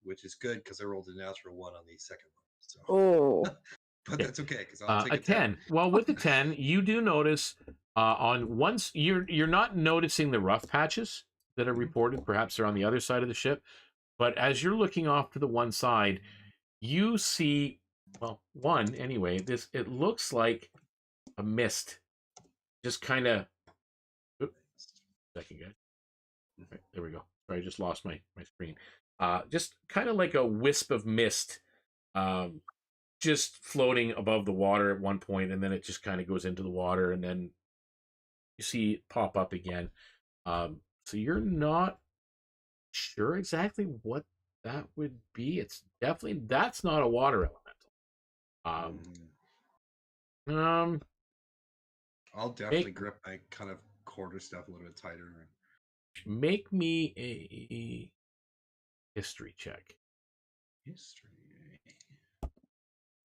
which is good because I rolled a natural 1 on the second one. So, Oh. but Okay. that's okay because I'll take A 10. Well, with the 10, you do notice on once you're not noticing the rough patches that are reported. Perhaps they're on the other side of the ship. But as you're looking off to the one side, you see, well, one anyway. It looks like a mist, just kind of. Second, guys. Right, there we go. Sorry, I just lost my screen. Just kind of like a wisp of mist, just floating above the water at one point, and then it just kind of goes into the water, and then you see it pop up again. So you're not sure exactly what that would be. It's definitely, that's not a water elemental. I'll definitely grip my kind of quarter stuff a little bit tighter. Make me a history check. History.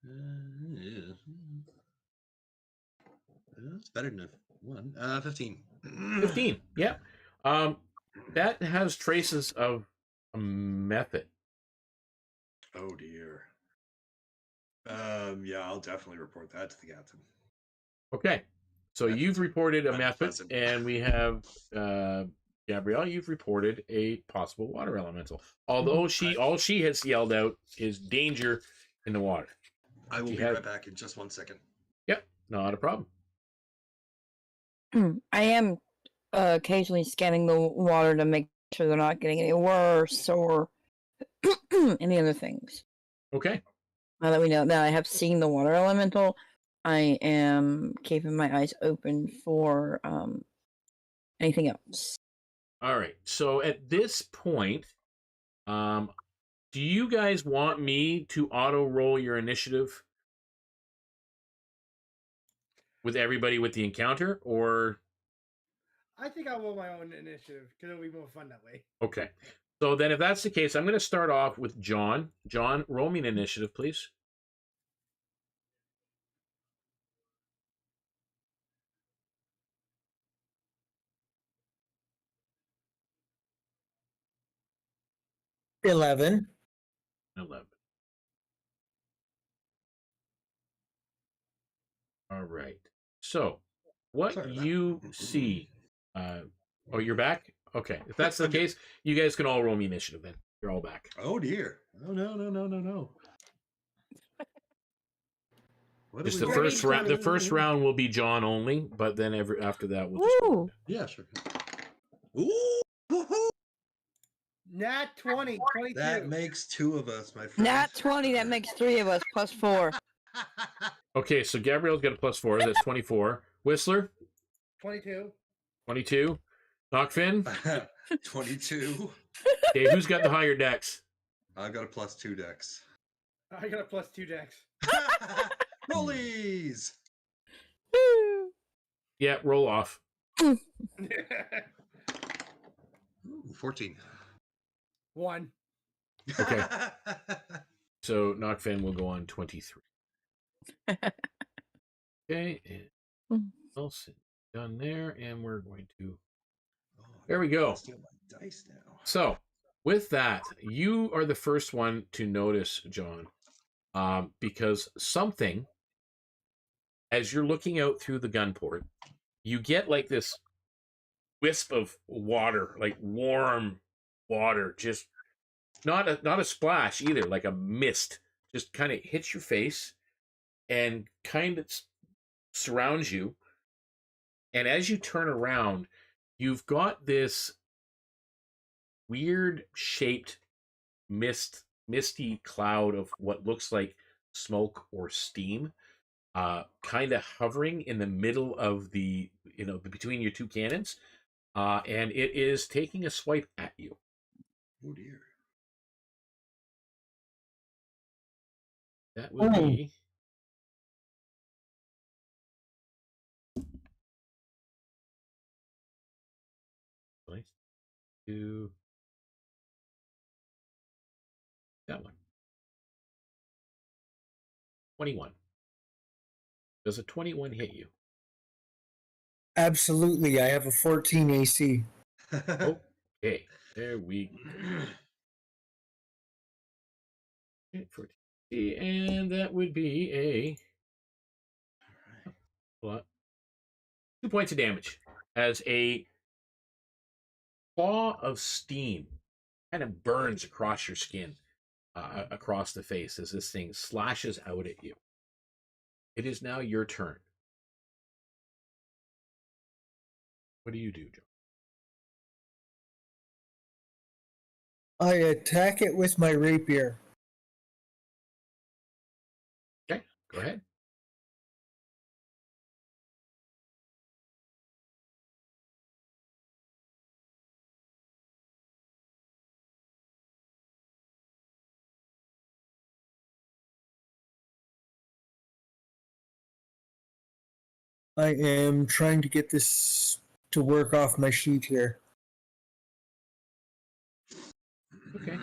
Yeah. It's better than a 1. 15. 15. Yeah. That has traces of a method. Oh dear. Yeah, I'll definitely report that to the captain. Okay. So That's you've reported a method, unpleasant. and we have Gabriele, you've reported a possible water elemental. Although all she has yelled out is danger in the water. I will be right back in just 1 second. Yep, not a problem. I am occasionally scanning the water to make sure they're not getting any worse or any other things. Okay. Now that we know that I have seen the water elemental, I am keeping my eyes open for anything else. All right. So at this point, do you guys want me to auto roll your initiative with everybody with the encounter, or? I think I'll roll my own initiative because it'll be more fun that way. Okay. So then if that's the case, I'm going to start off with John. John, roll me an initiative, please. $11. 11. All right. So what Sorry about you that. see, oh, you're back? Okay. If that's the case, you guys can all roll me initiative then. You're all back. Oh dear. Oh no. What Just do the we first got? round. The first round will be John only, but then after that we'll Woo! Yeah, sure. Ooh, woohoo! Nat 20, 22. That makes 2 of us, my friend. Nat 20, that makes 3 of us, plus 4. Okay, so Gabrielle's got a +4. That's 24. Whistler, 22. 22. Nachfin. 22. Okay, who's got the higher dex? I've got a +2 dex. I got a +2 dex. Rollies! Woo! Yeah, roll off. Ooh, 14. 1. Okay. So Nachfin will go on 23. Okay, and else done there, and we're going to. There we go. Steal my dice now. So With that, you are the first one to notice, John, because something, as you're looking out through the gun port, you get like this wisp of water, like warm water, just not a splash either, like a mist, just kind of hits your face and kind of surrounds you. And as you turn around, you've got this weird shaped misty cloud of what looks like smoke or steam, kind of hovering in the middle of the, between your two cannons, and it is taking a swipe at you. Oh dear. That would be nice to that one. 21. Does a 21 hit you? Absolutely. I have a 14 AC. Okay, there we go. 14, and that would be a 2 points of damage as a claw of steam kind of burns across your skin, across the face as this thing slashes out at you. It is now your turn. What do you do, Joe? I attack it with my rapier. Okay, go ahead. I am trying to get this to work off my sheet here. Okay.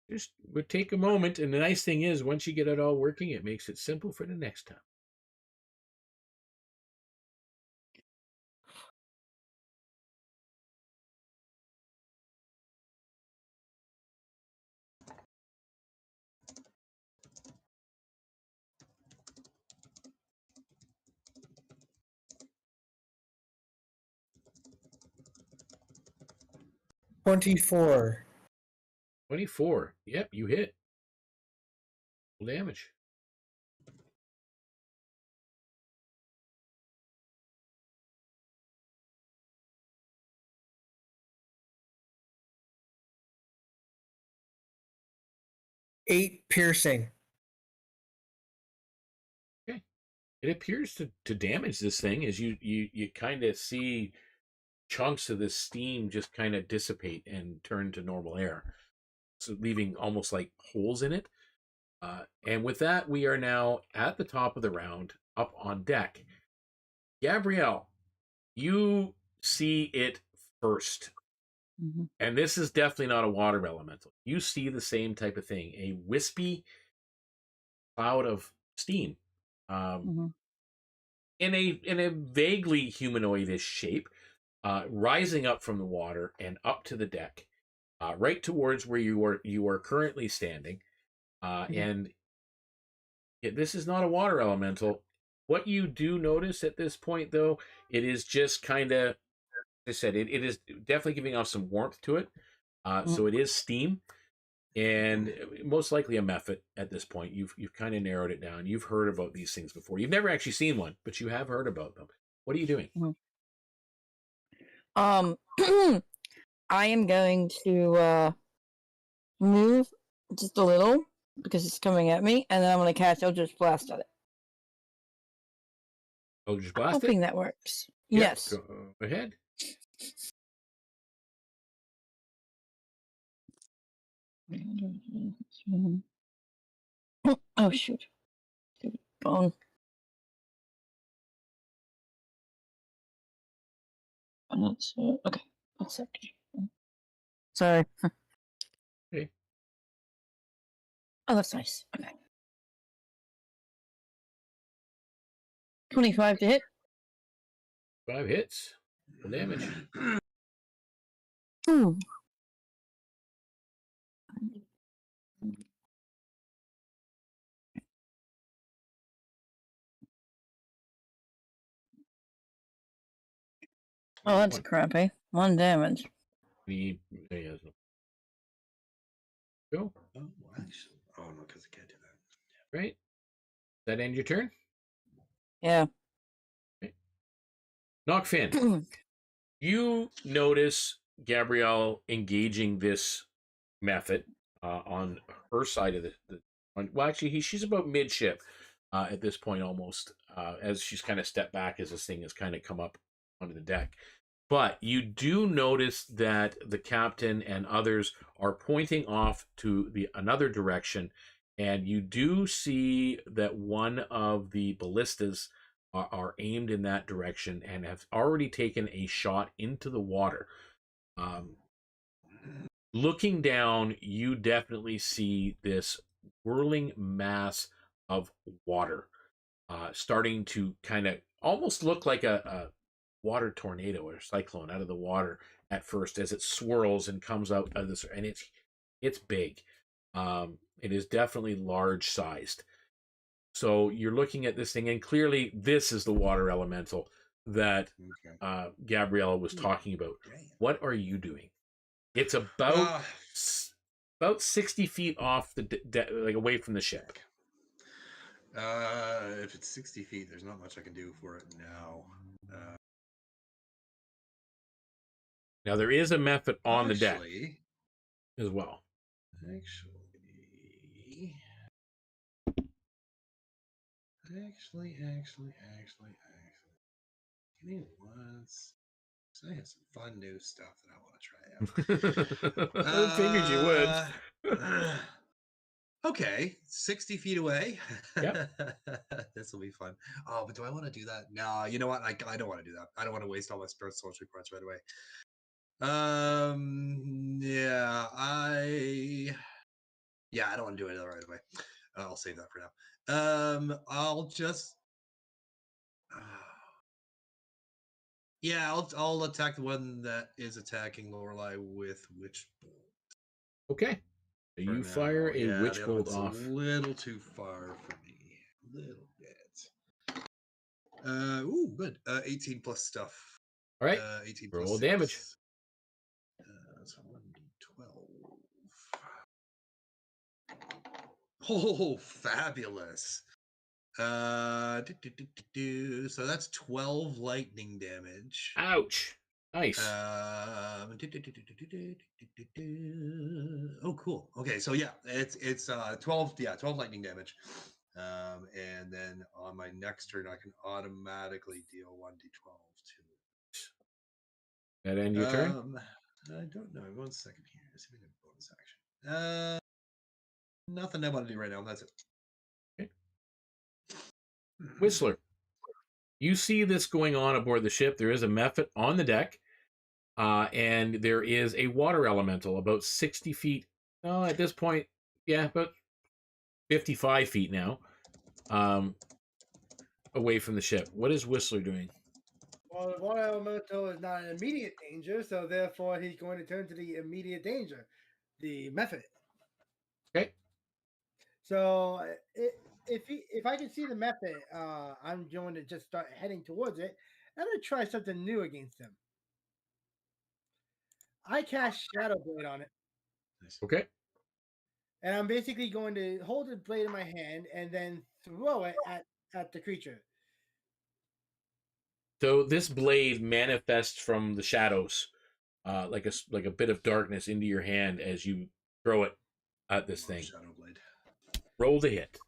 Just would take a moment, and the nice thing is, once you get it all working, it makes it simple for the next time. $24. 24. Yep, you hit. Full damage. $8 piercing. Okay. It appears to damage this thing as you kind of see chunks of this steam just kind of dissipate and turn to normal air, so leaving almost like holes in it. And with that, we are now at the top of the round, up on deck. Gabriele, you see it first. Mhm. And this is definitely not a water elemental. You see the same type of thing, a wispy cloud of steam, Mhm. in a vaguely humanoidish shape, rising up from the water and up to the deck, right towards where you are currently standing. And this is not a water elemental. What you do notice at this point, though, it is just kind of, I said, it is definitely giving off some warmth to it. So it is steam, and most likely a method at this point. You've kind of narrowed it down. You've heard about these things before. You've never actually seen one, but you have heard about them. What are you doing? I am going to move just a little because it's coming at me, and then I'm going to cast Eldritch Blast at it. Eldritch Blast Hoping it? that works. Yeah, Yes. go ahead. Oh, shoot. Stupid phone. Okay. 1 second. Sorry. Okay. Oh, that's nice. Okay. 25 to hit. 5 hits. Full damage. Oh, that's crappy. 1 damage. He has no. Go. Oh, actually. Oh, no, because I can't do that. Right. That end your turn? Yeah. Okay. Nachfin, you notice Gabrielle engaging this method on her side of well, actually, she's about midship at this point almost, as she's kind of stepped back as this thing has kind of come up onto the deck. But you do notice that the captain and others are pointing off to another direction, and you do see that one of the ballistas are aimed in that direction and have already taken a shot into the water. Looking down, you definitely see this whirling mass of water starting to kind of almost look like a water tornado or cyclone out of the water at first as it swirls and comes out of this, and it's big. It is definitely large sized. So you're looking at this thing, and clearly this is the water elemental that Gabrielle was talking about. What are you doing? It's about 60 feet off the like away from the ship. If it's 60 feet, there's not much I can do for it now. Now there is a method on the deck as well. Actually. Give me once. I have some fun new stuff that I want to try out. I figured you would. Okay, 60 feet away. Yep. This will be fun. Oh, but do I want to do that? No, you know what? I don't want to do that. I don't want to waste all my spirit sorcery points right away. Yeah, I don't want to do it right away. I'll save that for now. I'll just I'll attack the one that is attacking Lorelei with Witch Bolt. Okay. So you fire a Witch Bolt off. A little too far for me. A little bit. Ooh, good. 18 plus stuff. All right. 18 roll plus damage. That's 1d12. Oh, fabulous. So that's 12 lightning damage. Ouch. Nice. Oh, cool. Okay, so yeah, it's 12 lightning damage. And then on my next turn, I can automatically deal 1d12 to it. That end your turn? I don't know. 1 second here. Let's see if we have bonus action. Nothing I want to do right now. That's it. Okay. Whistler, you see this going on aboard the ship. There is a method on the deck, and there is a water elemental about 60 feet. Oh, at this point, yeah, about 55 feet now, away from the ship. What is Whistler doing? Well, the water elemental is not an immediate danger, so therefore he's going to turn to the immediate danger, the method. Okay. So if I can see the method, I'm going to just start heading towards it. I'm going to try something new against him. I cast Shadow Blade on it. Okay. And I'm basically going to hold the blade in my hand and then throw it at the creature. So this blade manifests from the shadows, like a bit of darkness into your hand as you throw it at this thing. Shadow Blade. Roll to hit.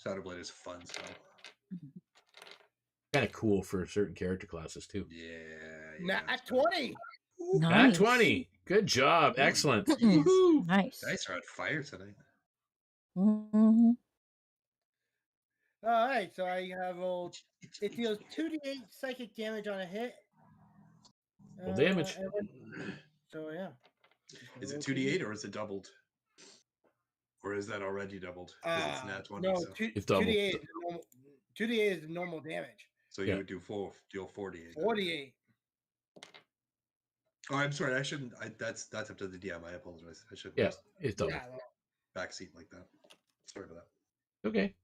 Shadow Blade is a fun spell. Kind of cool for certain character classes too. Yeah. Nat 20. Nice. Nat 20. Good job. Excellent. Nice. Dice are on fire tonight. Mm-hmm. All right, so I have rolled. It deals 2d8 psychic damage on a hit. Roll damage. So yeah. Is it 2d8 or is it doubled? Or is that already doubled? It's nat 20. No, so. It's doubled. 2d8 is the normal damage. So you would do 4d8. 48. Oh, I'm sorry. I shouldn't. That's up to the DM. I apologize. I shouldn't. Yeah, it's double. Yeah, Backseat like that. Sorry for that. Okay.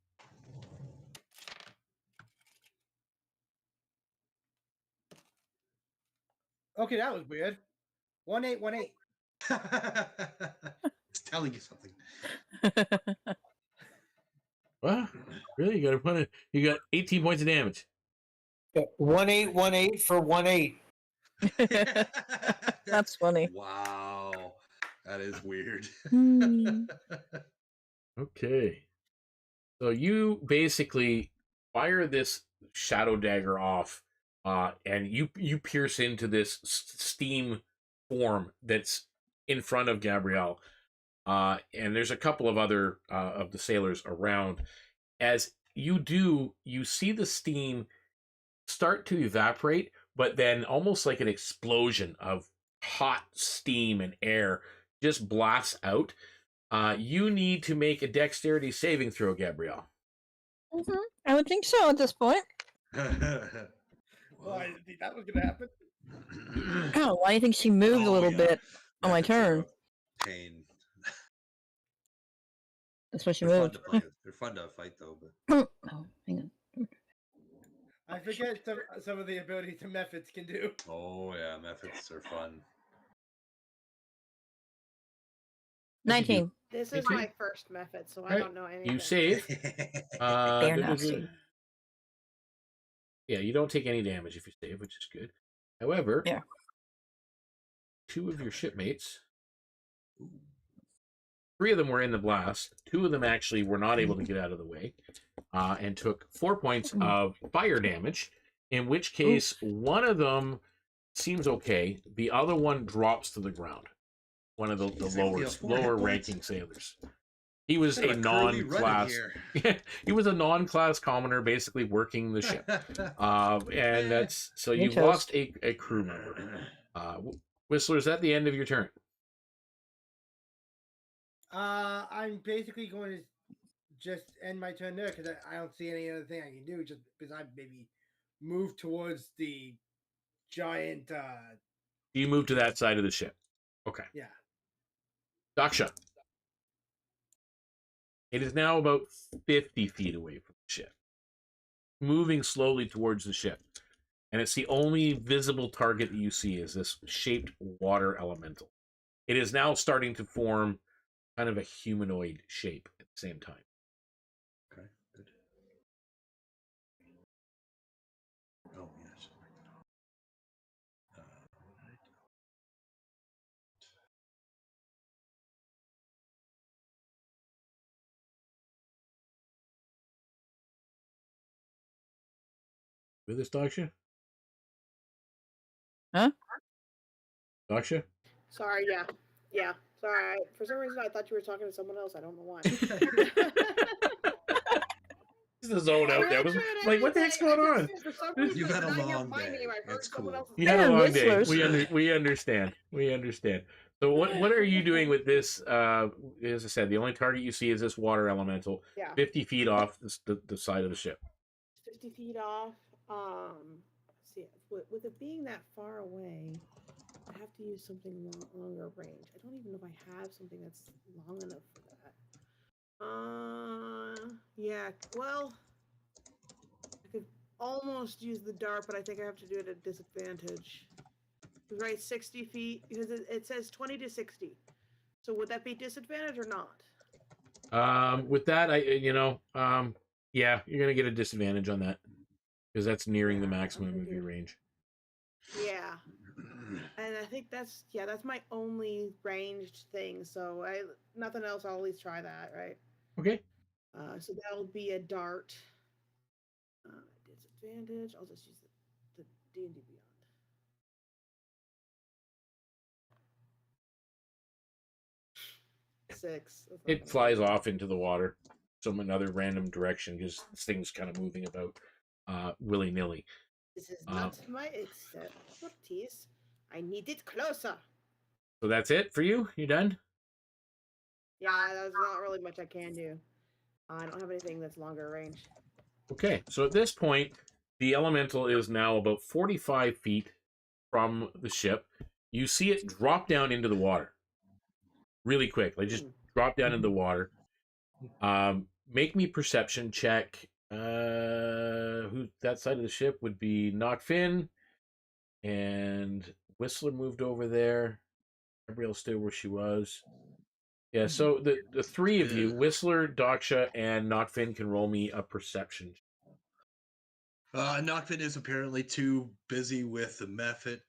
Okay, that was weird. 1818. It's telling you something. What? Really? You got 18 points of damage. 1818 for 18. That's funny. Wow. That is weird. Hmm. Okay. So you basically fire this shadow dagger off, and you pierce into this steam form that's in front of Gabriele. And there's a couple of other of the sailors around. As you do, you see the steam start to evaporate, but then almost like an explosion of hot steam and air just blasts out. You need to make a dexterity saving throw, Gabriele. I would think so at this point. Well, I didn't think that was going to happen. Oh, why do you think she moved a little bit on my Methods are turn? a pain. That's why she They're fun moved. to play. They're fun to fight though, but Oh, hang on. I forget some of the abilities the methods can do. oh yeah, methods are fun. 19. This is my first method, so I Right. don't know anything. You save. They're not safe. Yeah, you don't take any damage if you save, which is good. However, Yeah. 2 of your shipmates, 3 of them were in the blast. 2 of them actually were not able to get out of the way, and took 4 points of fire damage. In which case, one of them seems okay. The other one drops to the ground. One of the lower ranking sailors. He was a non-class. He was a non-class commoner, basically working the ship. And that's so you've lost a crew member. Whistler, is that the end of your turn? I'm basically going to just end my turn there because I don't see any other thing I can do. Just besides maybe move towards the giant. You move to that side of the ship. Okay. Yeah. Daksha. It is now about 50 feet away from the ship, moving slowly towards the ship. And it's the only visible target that you see is this shaped water elemental. It is now starting to form kind of a humanoid shape at the same time. Okay, good. Oh yes. With this, Daksha? Huh? Daksha? Sorry, yeah. Sorry. For some reason, I thought you were talking to someone else. I don't know why. This is a zone out there. Like, what the heck's going on? You've had a long day. It's cool. You had a long day. Whistlers. We understand. We understand. So what are you doing with this? As I said, the only target you see is this water elemental, Yeah. 50 feet off the side of the ship. 50 feet off. Let's see, with it being that far away, I have to use something longer range. I don't even know if I have something that's long enough for that. Yeah, well, I could almost use the dart, but I think I have to do it at disadvantage. Right, 60 feet, because it says 20 to 60. So would that be disadvantage or not? With that, yeah, you're gonna get a disadvantage on that because that's nearing the maximum of your range. Yeah. And I think that's my only ranged thing. So nothing else. I'll at least try that, right? Okay. So that'll be a dart. Disadvantage. I'll just use the D&D Beyond. Six. It flies off into the water, some another random direction because this thing's kind of moving about willy nilly. This is not my expertise. I need it closer. So that's it for you. You done? Yeah, there's not really much I can do. I don't have anything that's longer range. Okay, so at this point, the elemental is now about 45 feet from the ship. You see it drop down into the water really quick. Like just drop down into the water. Make me perception check. Who that side of the ship would be Nachfin and Whistler moved over there. Gabrielle stayed where she was. Yeah, so the three of you, Whistler, Daksha, and Nachfin, can roll me a perception. Nachfin is apparently too busy with the method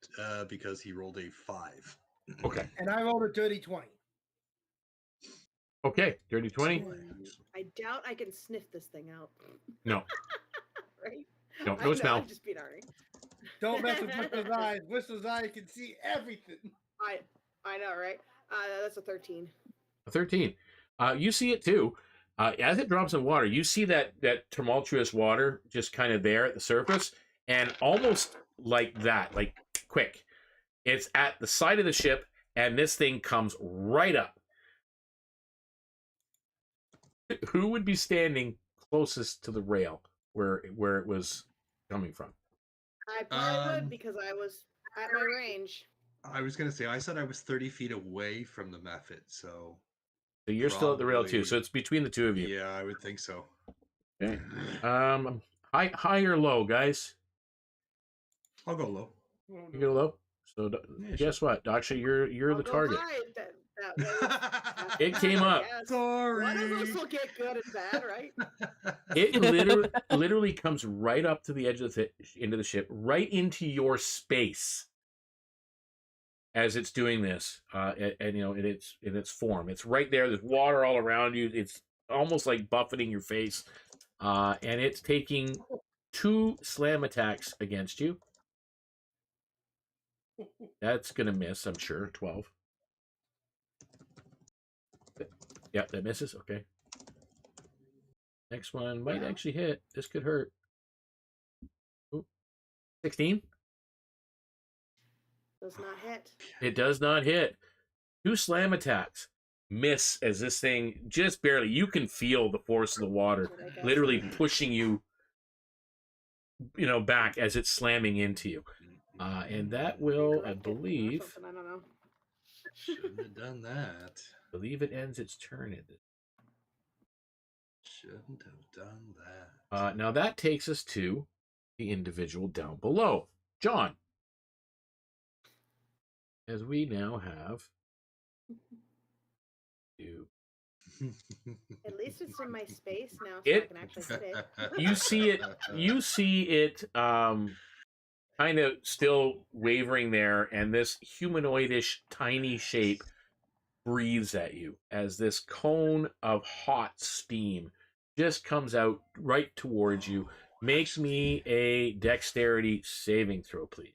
because he rolled a 5. Okay. And I rolled a dirty 20. Okay, dirty 20. I doubt I can sniff this thing out. No. Right? No, I no know, smell. I'm just being alright. Don't mess with Whistler's eyes. Whistler's eyes can see everything. I know, right? That's a 13. A 13. You see it too. As it drops in water, you see that tumultuous water just kind of there at the surface, and almost like that, like quick. It's at the side of the ship, and this thing comes right up. Who would be standing closest to the rail where it was coming from? I probably would because I was at my range. I was going to say, I said I was 30 feet away from the method, so... So you're still at the rail too, Probably. so it's between the two of you. Yeah, I would think so. Okay. High or low, guys? I'll go low. You go low? So Yeah, guess what? Daksha, you're I'll the go target. high that way. It came up. Yes. Sorry. One of us will get good and bad, right? It literally comes right up to the edge of into the ship, right into your space. As it's doing this, and you know, in its form, it's right there. There's water all around you. It's almost like buffeting your face, and it's taking 2 slam attacks against you. That's gonna miss, I'm sure. 12. Yeah, that misses. Okay. Next one might actually hit. This could hurt. Ooh. 16. Does not hit. It does not hit. 2 slam attacks. Miss as this thing just barely. You can feel the force of the water literally pushing you, back as it's slamming into you. And that will, I believe... I don't know. Shouldn't have done that. I believe it ends its turn. Shouldn't have done that. Now that takes us to the individual down below. John. As we now have you. At least it's in my space now, so I can actually hit it. You see it kind of still wavering there, and this humanoidish tiny shape breathes at you as this cone of hot steam just comes out right towards you. Make me a dexterity saving throw, please.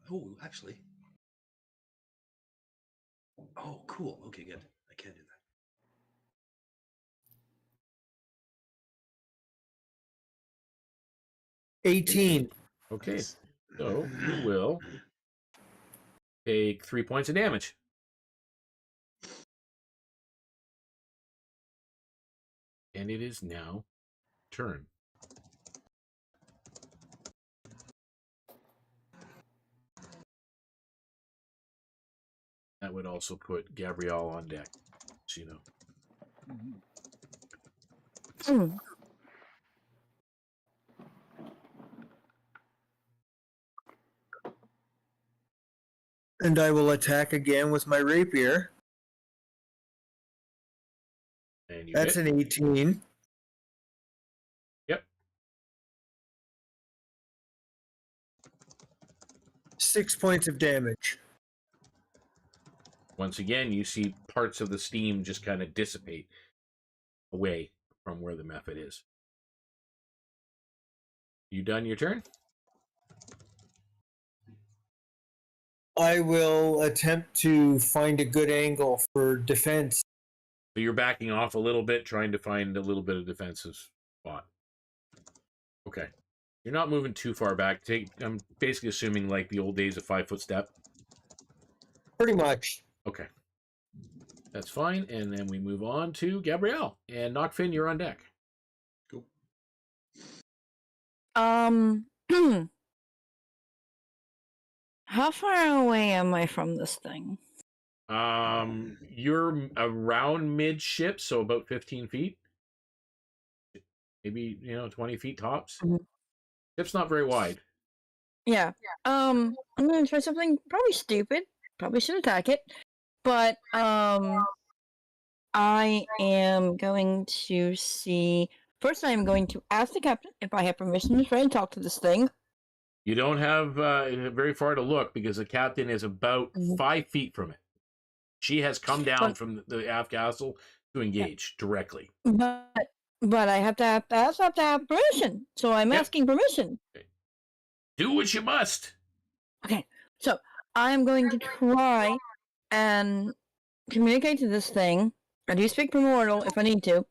Oh, actually. Oh, cool. Okay, good. I can't do that. 18. Okay, Nice. so you will take 3 points of damage. And it is now turn. That would also put Gabriele on deck, so you know. And I will attack again with my rapier. And That's hit. an 18. Yep. 6 points of damage. Once again, you see parts of the steam just kind of dissipate away from where the method is. You done your turn? I will attempt to find a good angle for defense. So you're backing off a little bit, trying to find a little bit of defensive spot. Okay. You're not moving too far back. I'm basically assuming like the old days of 5-foot step. Pretty much. Okay. That's fine. And then we move on to Gabriele. And Nachfin, you're on deck. Cool. How far away am I from this thing? You're around midship, so about 15 feet. Maybe, 20 feet tops. Mhm. Ship's not very wide. Yeah. I'm gonna try something probably stupid. Probably should attack it. But I am going to see. First, I am going to ask the captain if I have permission to try and talk to this thing. You don't have very far to look because the captain is about 5 feet from it. She has come down from the aft castle to engage directly. But I have to have permission. So I'm asking permission. Do what you must. Okay. So I'm going to try and communicate to this thing. I do speak primordial if I need to,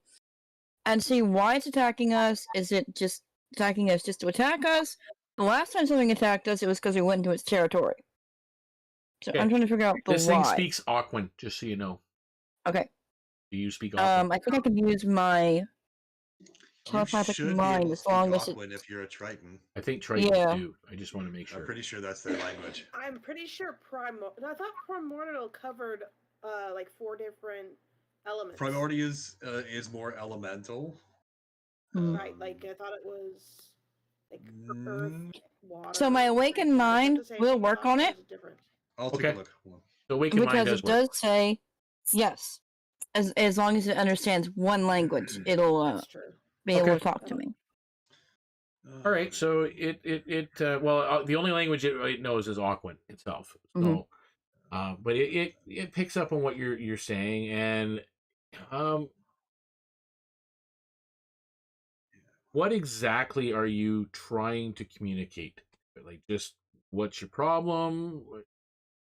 and see why it's attacking us. Is it just attacking us just to attack us? The last time something attacked us, it was because we went into its territory. So I'm trying to figure out the this why. This thing speaks Aquan, just so you know. Okay. Do you speak Aquan? I think I could use my telepathic mind as long as it... if you're a Triton. I think Tritons do. I just want to make sure. I'm pretty sure that's their language. I'm pretty sure I thought primordial covered like 4 different elements. Primordial is more elemental. Right, like I thought it was like earth, water. So my awakened mind will work on it. I'll take a look. The awakened mind because it does say yes, as long as it understands one language, it'll be able to talk to me. All right, so the only language it knows is Aquan itself. So, but it picks up on what you're saying, and what exactly are you trying to communicate? Like, just what's your problem?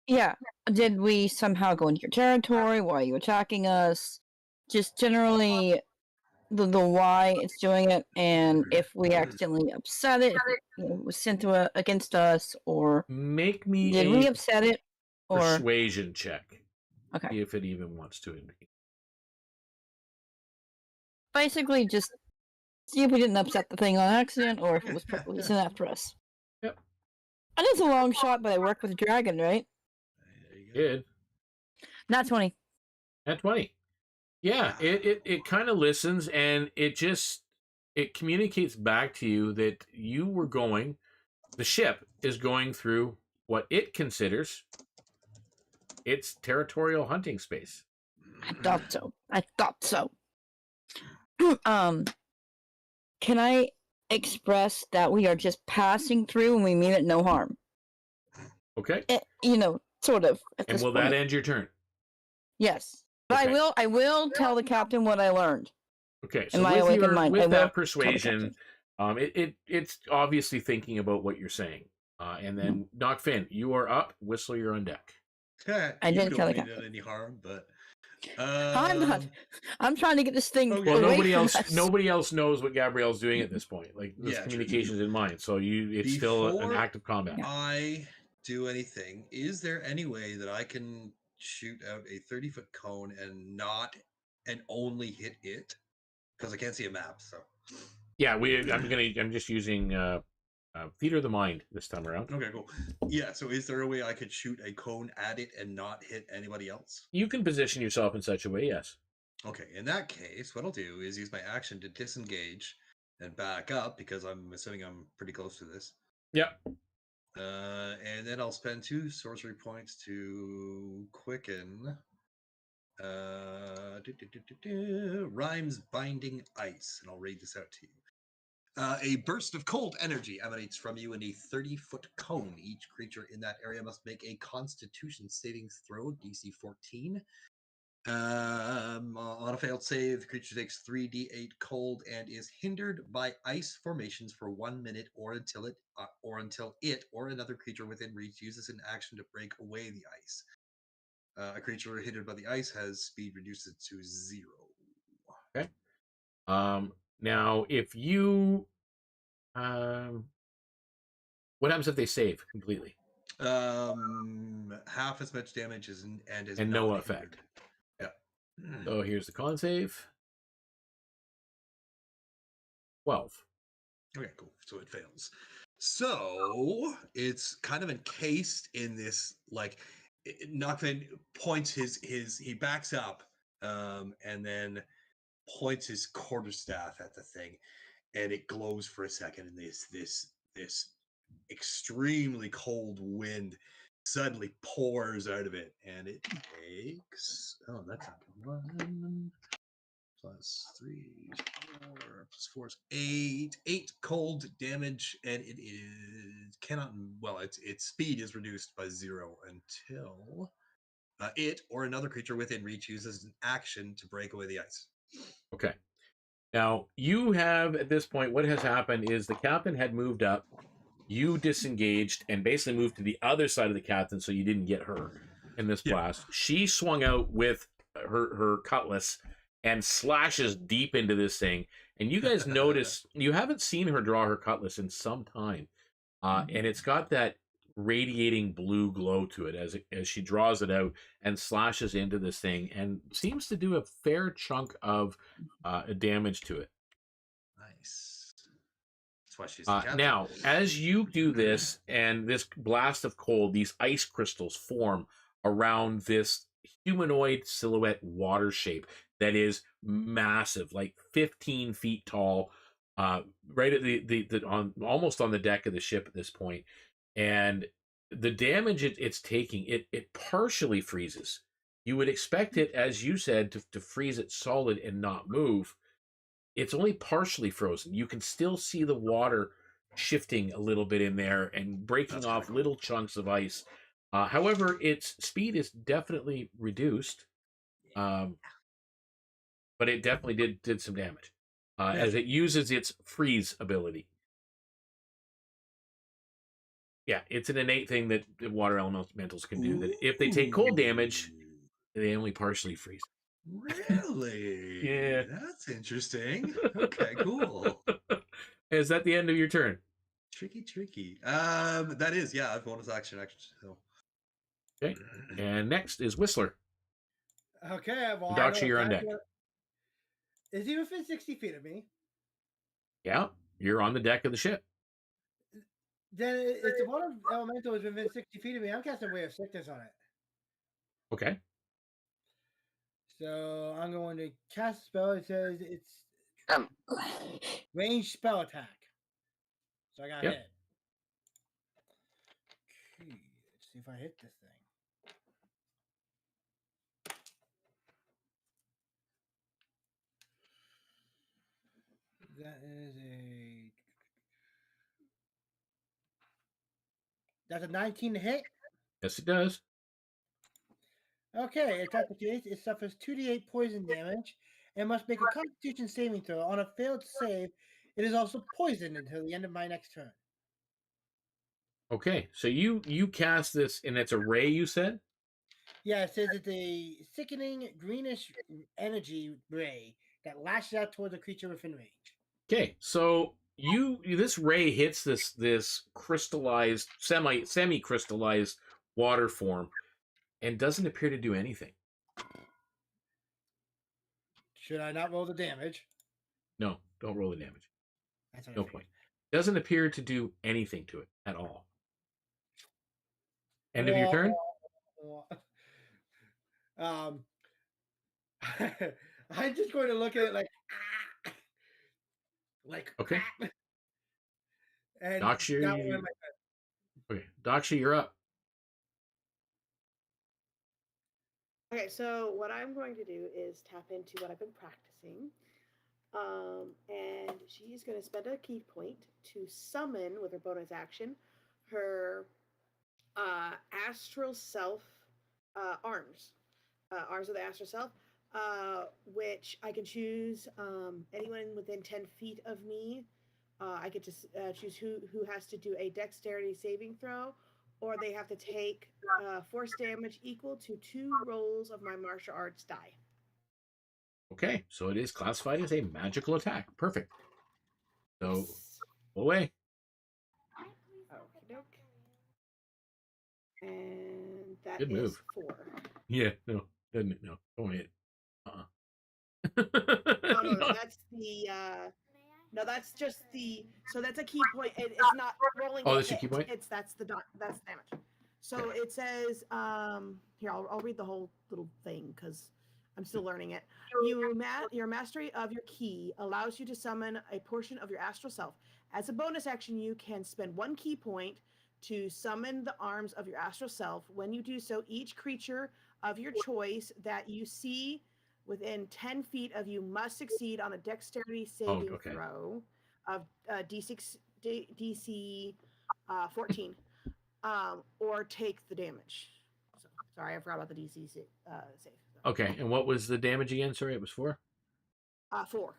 Yeah. Did we somehow go into your territory? Why are you attacking us? Just generally the why it's doing it, and if we accidentally upset it, if it was sent to against us, or make me did we upset it? Or persuasion check. Okay. See if it even wants to. Basically, just see if we didn't upset the thing on accident, or if it was purposely sent after us. Yep. And it's a long shot, but I work with a dragon, right? Did. Not 20. Not 20. Yeah, it kind of listens, and it communicates back to you that the ship is going through what it considers its territorial hunting space. I thought so. Can I express that we are just passing through and we mean it no harm? Okay. Sort of. And will that end your turn? Yes. But Okay. I will tell the captain what I learned. Okay, so in my awakened mind, with that persuasion, it's obviously thinking about what you're saying. And then, Nachfin, you are up. Whistle, you're on deck. I didn't tell the captain any harm, but I'm not. I'm trying to get this thing. Okay. Well, away nobody else knows what Gabrielle's doing at this point. Like, this communication's in mind, so it's still an active combat. I do anything, is there any way that I can shoot out a 30-foot cone and only hit it? Because I can't see a map, so. Yeah, I'm just using theater of the mind this time around. Okay, cool. Yeah, so is there a way I could shoot a cone at it and not hit anybody else? You can position yourself in such a way, yes. Okay, in that case, what I'll do is use my action to disengage and back up, because I'm assuming I'm pretty close to this. Yep. And then I'll spend 2 sorcery points to quicken Rhymes Binding Ice, and I'll read this out to you. A burst of cold energy emanates from you in a 30-foot cone. Each creature in that area must make a Constitution saving throw, DC 14. On a failed save, the creature takes 3d8 cold and is hindered by ice formations for 1 minute, or until it or another creature within reach uses an action to break away the ice. A creature hindered by the ice has speed reduced to 0. Okay. Now, if you, what happens if they save completely? Half as much damage and no effect. Yeah. So here's the con save. 12. Okay, cool. So it fails. So it's kind of encased in this, like, Nachfin points he backs up, and then points his quarterstaff at the thing, and it glows for a second, and this extremely cold wind suddenly pours out of it, and it takes, oh, that's not 1 plus 3 plus 4 is 8 cold damage, and it is cannot, well, its speed is reduced by 0 until it or another creature within reach uses an action to break away the ice. Okay. Now, you have, at this point, what has happened is the captain had moved up, you disengaged, and basically moved to the other side of the captain so you didn't get her in this blast. She swung out with her cutlass and slashes deep into this thing. And you guys notice, you haven't seen her draw her cutlass in some time. And it's got that radiating blue glow to it as she draws it out and slashes into this thing and seems to do a fair chunk of damage to it. Nice. That's why she's the captain. Now, as you do this and this blast of cold, these ice crystals form around this humanoid silhouette water shape that is massive, like 15 feet tall, right at the almost on the deck of the ship at this point. And the damage it's taking, it partially freezes. You would expect it, as you said, to freeze it solid and not move. It's only partially frozen. You can still see the water shifting a little bit in there and breaking off little chunks of ice. However, its speed is definitely reduced, but it definitely did some damage as it uses its freeze ability. Yeah, it's an innate thing that the water elementals can do. That if they take cold damage, they only partially freeze. Really? Yeah. That's interesting. Okay, cool. Is that the end of your turn? Tricky. That is, yeah, I have bonus action. So. Okay. And next is Whistler. Okay, well, Daksha, you're on deck. Is he within 60 feet of me? Yeah, you're on the deck of the ship. Then if the water elemental is within 60 feet of me, I'm casting Ray of Sickness on it. Okay. So I'm going to cast a spell. It says it's ranged spell attack. So I got hit. Okay, let's see if I hit this thing. That's a 19 to hit? Yes, it does. Okay, if that's the case, it suffers 2d8 poison damage and must make a Constitution saving throw. On a failed save, it is also poisoned until the end of my next turn. Okay, so you cast this, and it's a ray, you said? Yeah, it says it's a sickening greenish energy ray that lashes out towards a creature within range. Okay, so this ray hits this crystallized, semi-crystallized water form and doesn't appear to do anything. Should I not roll the damage? No, don't roll the damage. That's no point. Doesn't appear to do anything to it at all. End of your turn? I'm just going to look at it like okay. And Daksha, okay, Daksha, you're up. Okay, so what I'm going to do is tap into what I've been practicing. And she's going to spend a key point to summon, with her bonus action, her astral self arms. Arms of the astral self, which I can choose anyone within 10 feet of me. I get to choose who has to do a dexterity saving throw, or they have to take force damage equal to 2 rolls of my martial arts die. Okay, so it is classified as a magical attack. Perfect. So, pull away. Okie doke. And that Good is move. 4. Yeah, no, doesn't it? No, don't hit. No, that's the. No, that's just the. So that's a key point. It's not rolling. Oh, that's your key point. That's damage. So it says. Here, I'll read the whole little thing because I'm still learning it. Your mastery of your key allows you to summon a portion of your astral self. As a bonus action, you can spend 1 key point to summon the arms of your astral self. When you do so, each creature of your choice that you see within 10 feet of you must succeed on a dexterity saving throw of DC 14, or take the damage. So, sorry, I forgot about the DC save. Okay, and what was the damage again? Sorry, it was 4? 4.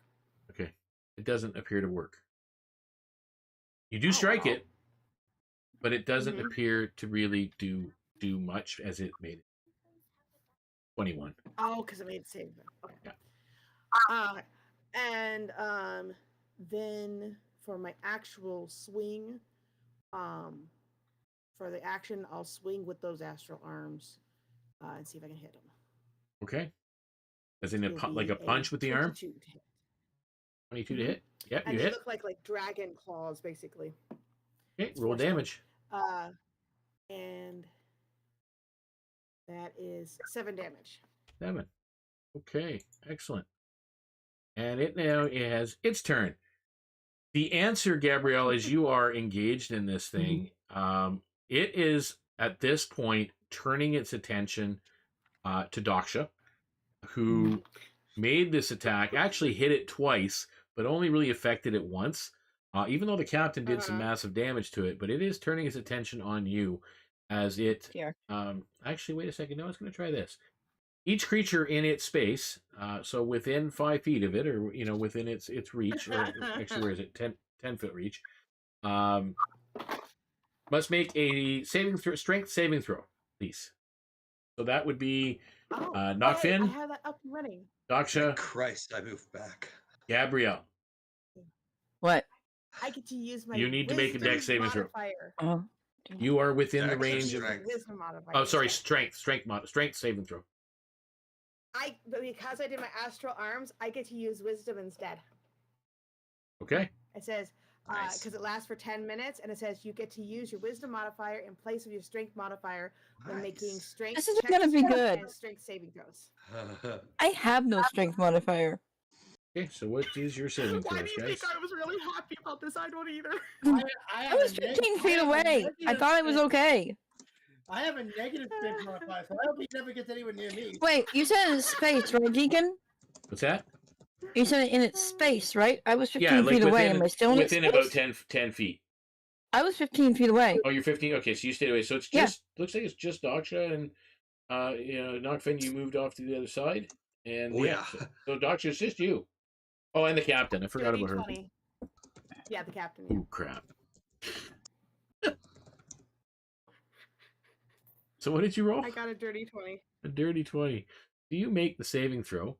Okay. It doesn't appear to work. You do strike it, but it doesn't appear to really do much as it made it. 21. Oh, because it made it save. Okay. Yeah. And then for my actual swing, for the action, I'll swing with those astral arms and see if I can hit them. Okay. As in like a punch with the arm? 22 to hit. 22 to hit? Yep, and you they hit. look like dragon claws, basically. Okay, roll damage. And that is 7 damage. 7. Okay, excellent. And it has its turn. The answer, Gabrielle, as you are engaged in this thing, it is at this point turning its attention to Daksha, who made this attack, actually hit it twice, but only really affected it once, even though the captain did some massive damage to it. But it is turning its attention on you as it... actually, wait a second. No, it's going to try this. Each creature in its space, so within 5 feet of it, or within its reach, or actually, where is it? 10-foot reach, must make a strength saving throw, please. So that would be Nachfin. I have that up and running. Daksha. Christ, I moved back. Gabriele. What? I get to use my. You need to make a dex saving throw. Oh. You are within the range of. Wisdom modifier. Oh, sorry, strength saving throw. Because I did my astral arms, I get to use wisdom instead. Okay. It says because it lasts for 10 minutes, and it says you get to use your wisdom modifier in place of your strength modifier when making strength. This isn't gonna be good. And strength saving throws. I have no strength modifier. Okay, so what is your saving throws, Why do you guys? think I was really happy about this? I don't either. I was 15 feet away. I thought it was okay. I have a negative strength modifier, so I hope he never gets anywhere near me. Wait, you said in space, right, Deacon? What's that? You said in its space, right? I was 15 feet away. Am I still in its space? Within about 10 feet. I was 15 feet away. Oh, you're 15? Okay, so you stayed away. So it's just, looks like it's just Daksha and, Nachfin, you moved off to the other side. And so Daksha, it's just you. Oh, and the captain. I forgot about her. Yeah, the captain. Oh, crap. So what did you roll? I got a dirty 20. A dirty 20. Do you make the saving throw?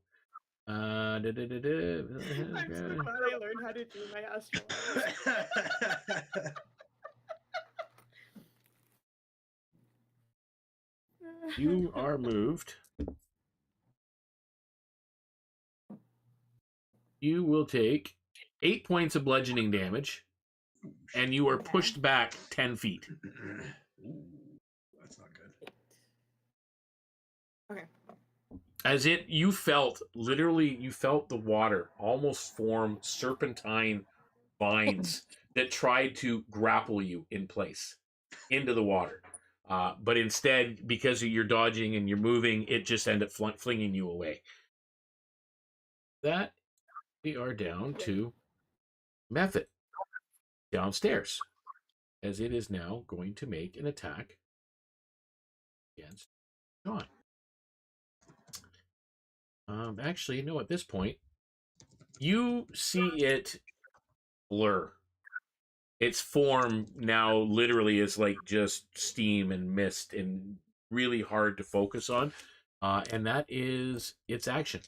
I'm so glad I learned how to do my astral. You are moved. You will take 8 points of bludgeoning damage, and you are pushed back 10 feet. Ooh, that's not good. Okay. As you felt the water almost form serpentine vines that tried to grapple you in place into the water. But instead, because you're dodging and you're moving, it just ended up flinging you away. That we are down to Method downstairs, as it is now going to make an attack against John. Actually, no, at this point, you see it blur. Its form now literally is like just steam and mist and really hard to focus on. And that is its action.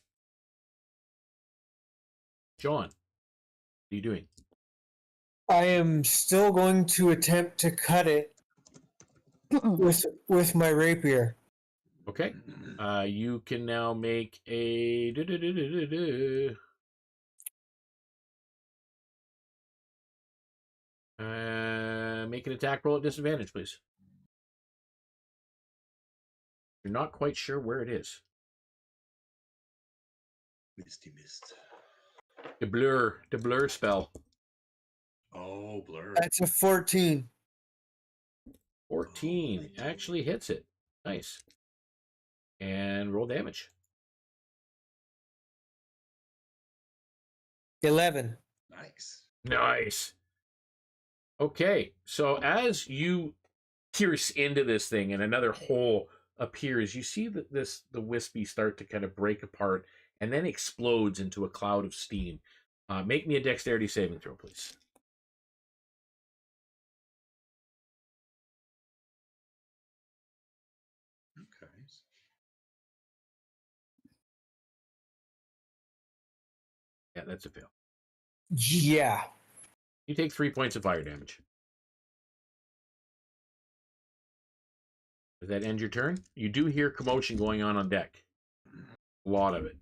John, what are you doing? I am still going to attempt to cut it with my rapier. Okay. You can now make a make an attack roll at disadvantage, please. You're not quite sure where it is. Misty mist. The blur spell. Oh, blur. That's a 14. 14 actually hits it. Nice. And roll damage. 11. Nice. Nice. Okay, so as you pierce into this thing and another hole appears, you see that the wispy start to kind of break apart and then explodes into a cloud of steam. Make me a dexterity saving throw, please. Okay. Yeah, that's a fail. Yeah. You take 3 points of fire damage. Does that end your turn? You do hear commotion going on deck. A lot of it.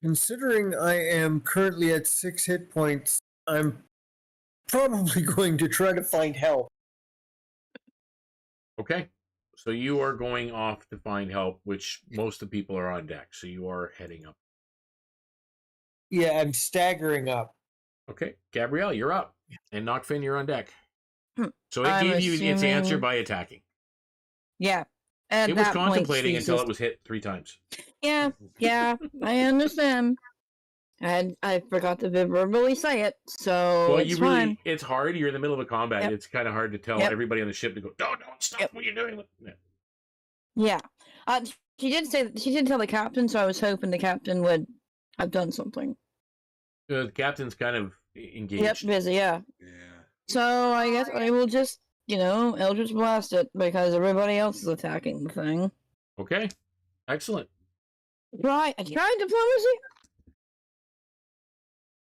Considering I am currently at 6 hit points, I'm probably going to try to find help. Okay. So you are going off to find help, which most of the people are on deck. So you are heading up. Yeah, I'm staggering up. Okay. Gabrielle, you're up. And Nachfin, you're on deck. So it I'm gave you its answer assuming- by attacking. Yeah. At It was that point, contemplating she's until just- it was hit 3 times. Yeah, I understand. And I forgot to verbally say it, so Well, it's you fine. really, it's hard. You're in the middle of a combat. Yep. It's kind of hard to tell Yep. everybody on the ship to go, don't stop. Yep. What are you doing? Yeah. Yeah. She did tell the captain, so I was hoping the captain would have done something. The captain's kind of engaged. Yep, busy, yeah. Yeah. So I guess I will just, Eldritch Blast it because everybody else is attacking the thing. Okay. Excellent. I tried diplomacy.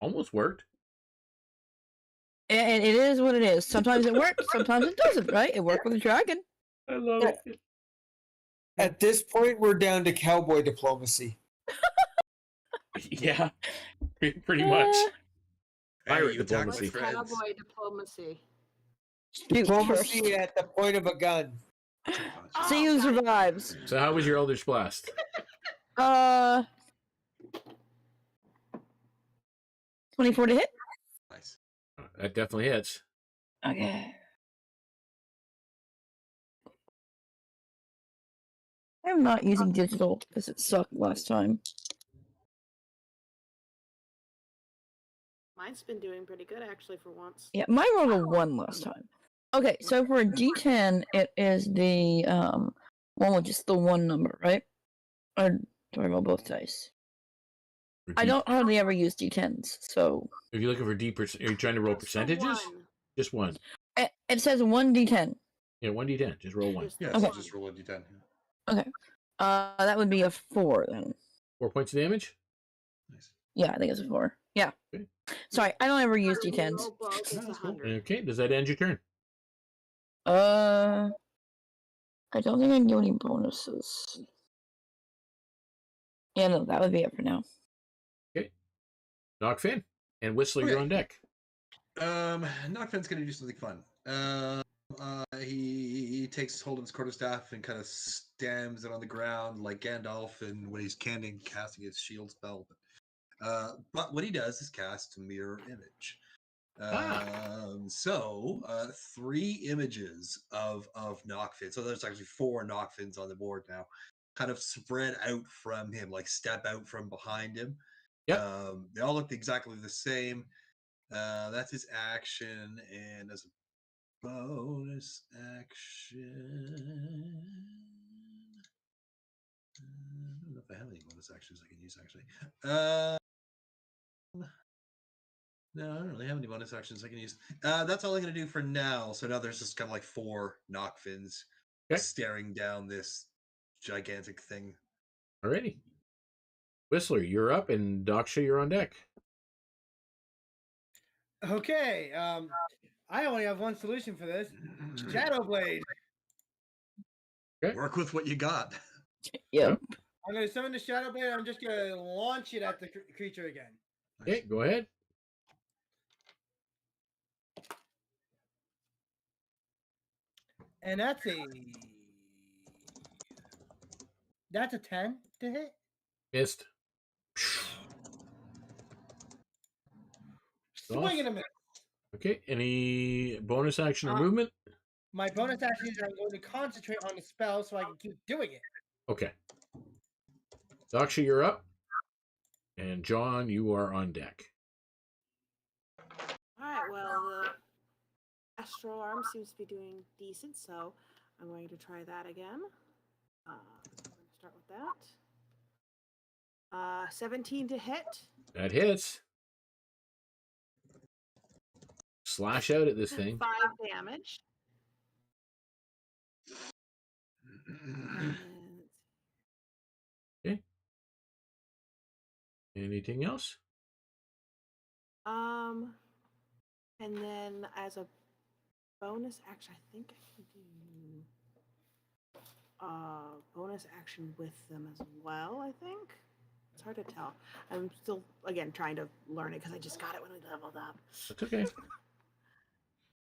Almost worked. And it is what it is. Sometimes it works, sometimes it doesn't, right? It worked with the dragon. I love it. At this point, we're down to cowboy diplomacy. Yeah. Pretty much. Pirate you attack diplomacy. with friends. Cowboy diplomacy. Shoot Diplomacy first. at the point of a gun. See who survives. So how was your Eldritch Blast? 24 to hit? Nice. That definitely hits. Okay. I'm not using digital because it sucked last time. Mine's been doing pretty good actually for once. Yeah, mine rolled a 1 last time. Okay, so for a D10, it is the one with just the 1 number, right? Or do I roll both dice? I don't hardly ever use D10s, so If you're looking for are you trying to roll Just the percentages? one. Just one. it says 1 D10. Yeah, 1d10. Just roll one. Just the Yeah, Okay. so just roll a d10. That would be a 4 then. 4 points of damage? Nice. Yeah, I think it's a 4. Yeah. Okay. Sorry, I don't ever use When you D10s. roll both, it's That's cool. 100. Okay, does that end your turn? I don't think I can do any bonuses. Yeah, no, that would be it for now. Nachfin and Whistler, you're Okay. on deck. Nachfin's gonna do something fun. He takes hold of his quarterstaff and kind of stamps it on the ground like Gandalf, and when he's casting his shield spell. But what he does is cast mirror image. So 3 images of Nachfin. So there's actually 4 Nachfins on the board now, kind of spread out from him, like step out from behind him. Yep. They all look exactly the same. That's his action, and as a bonus action, I don't know if I have any bonus actions I can use actually. No, I don't really have any bonus actions I can use. That's all I'm going to do for now. So now there's just kind of like 4 Nachfins Okay. staring down this gigantic thing. Alrighty. Whistler, you're up, and Daksha, you're on deck. Okay. I only have one solution for this. Shadow Blade. Okay. Work with what you got. Yep. I'm going to summon the Shadow Blade. I'm just going to launch it at the creature again. Okay, go ahead. And that's a That's a 10 to hit. Missed. Swing and a miss. Okay. Any bonus action or movement? My bonus action is I'm going to concentrate on the spell so I can keep doing it. Okay. Daksha, you're up. And John, you are on deck. Alright, well, the astral arm seems to be doing decent, so I'm going to try that again. I'm going to start with that. 17 to hit. That hits. Slash out at this thing. 5 damage. And Okay. Anything else? and then as a bonus action, I think I can do bonus action with them as well, I think. It's hard to tell. I'm still, again, trying to learn it because I just got it when we leveled up. That's okay.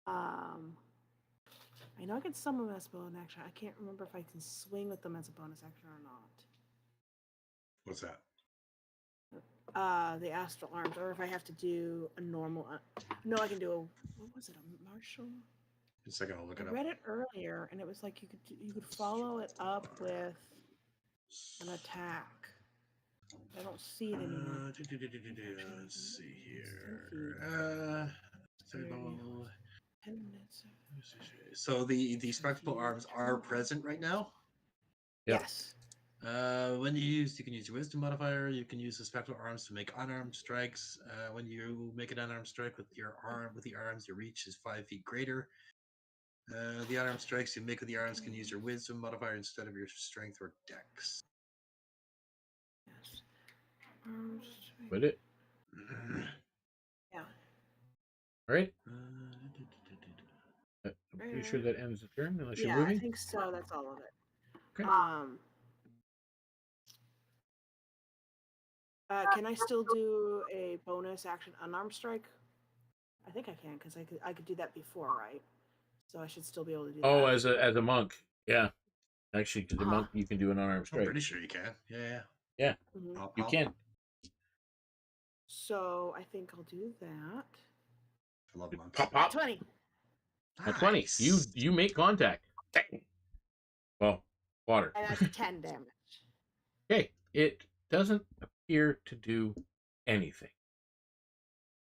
I know I can summon them as a bonus action. I can't remember if I can swing with them as a bonus action or not. What's that? The astral arms, or if I have to do a normal. No, I can do a. What was it? A martial. Just a second, I'll look it I up. read it earlier, and it was like you could follow it up with an attack. I don't see it anymore. Let's see here. Third level. 10 minutes. So the spectacle arms are present right now. Yep. Yes. When you can use your wisdom modifier. You can use the spectral arms to make unarmed strikes. When you make an unarmed strike with your arm, with the arms, your reach is 5 feet greater. The unarmed strikes you make with the arms can use your wisdom modifier instead of your strength or dex. Yes. Would it? Yeah. All right. I'm pretty sure that ends the turn unless you're Yeah, moving. I think so. That's all of it. Okay. Can I still do a bonus action unarmed strike? I think I can because I could do that before, right? So I should still be able to do that. Oh, as a monk, yeah. Actually, because a monk you can do an unarmed I'm strike. pretty sure you can. Yeah. Yeah, Mhm. you can. So I think I'll do that. I love monks. Pop, pop. 20. At 20. Nice. You make contact. Well, water. And that's 10 damage. Okay, it doesn't appear to do anything.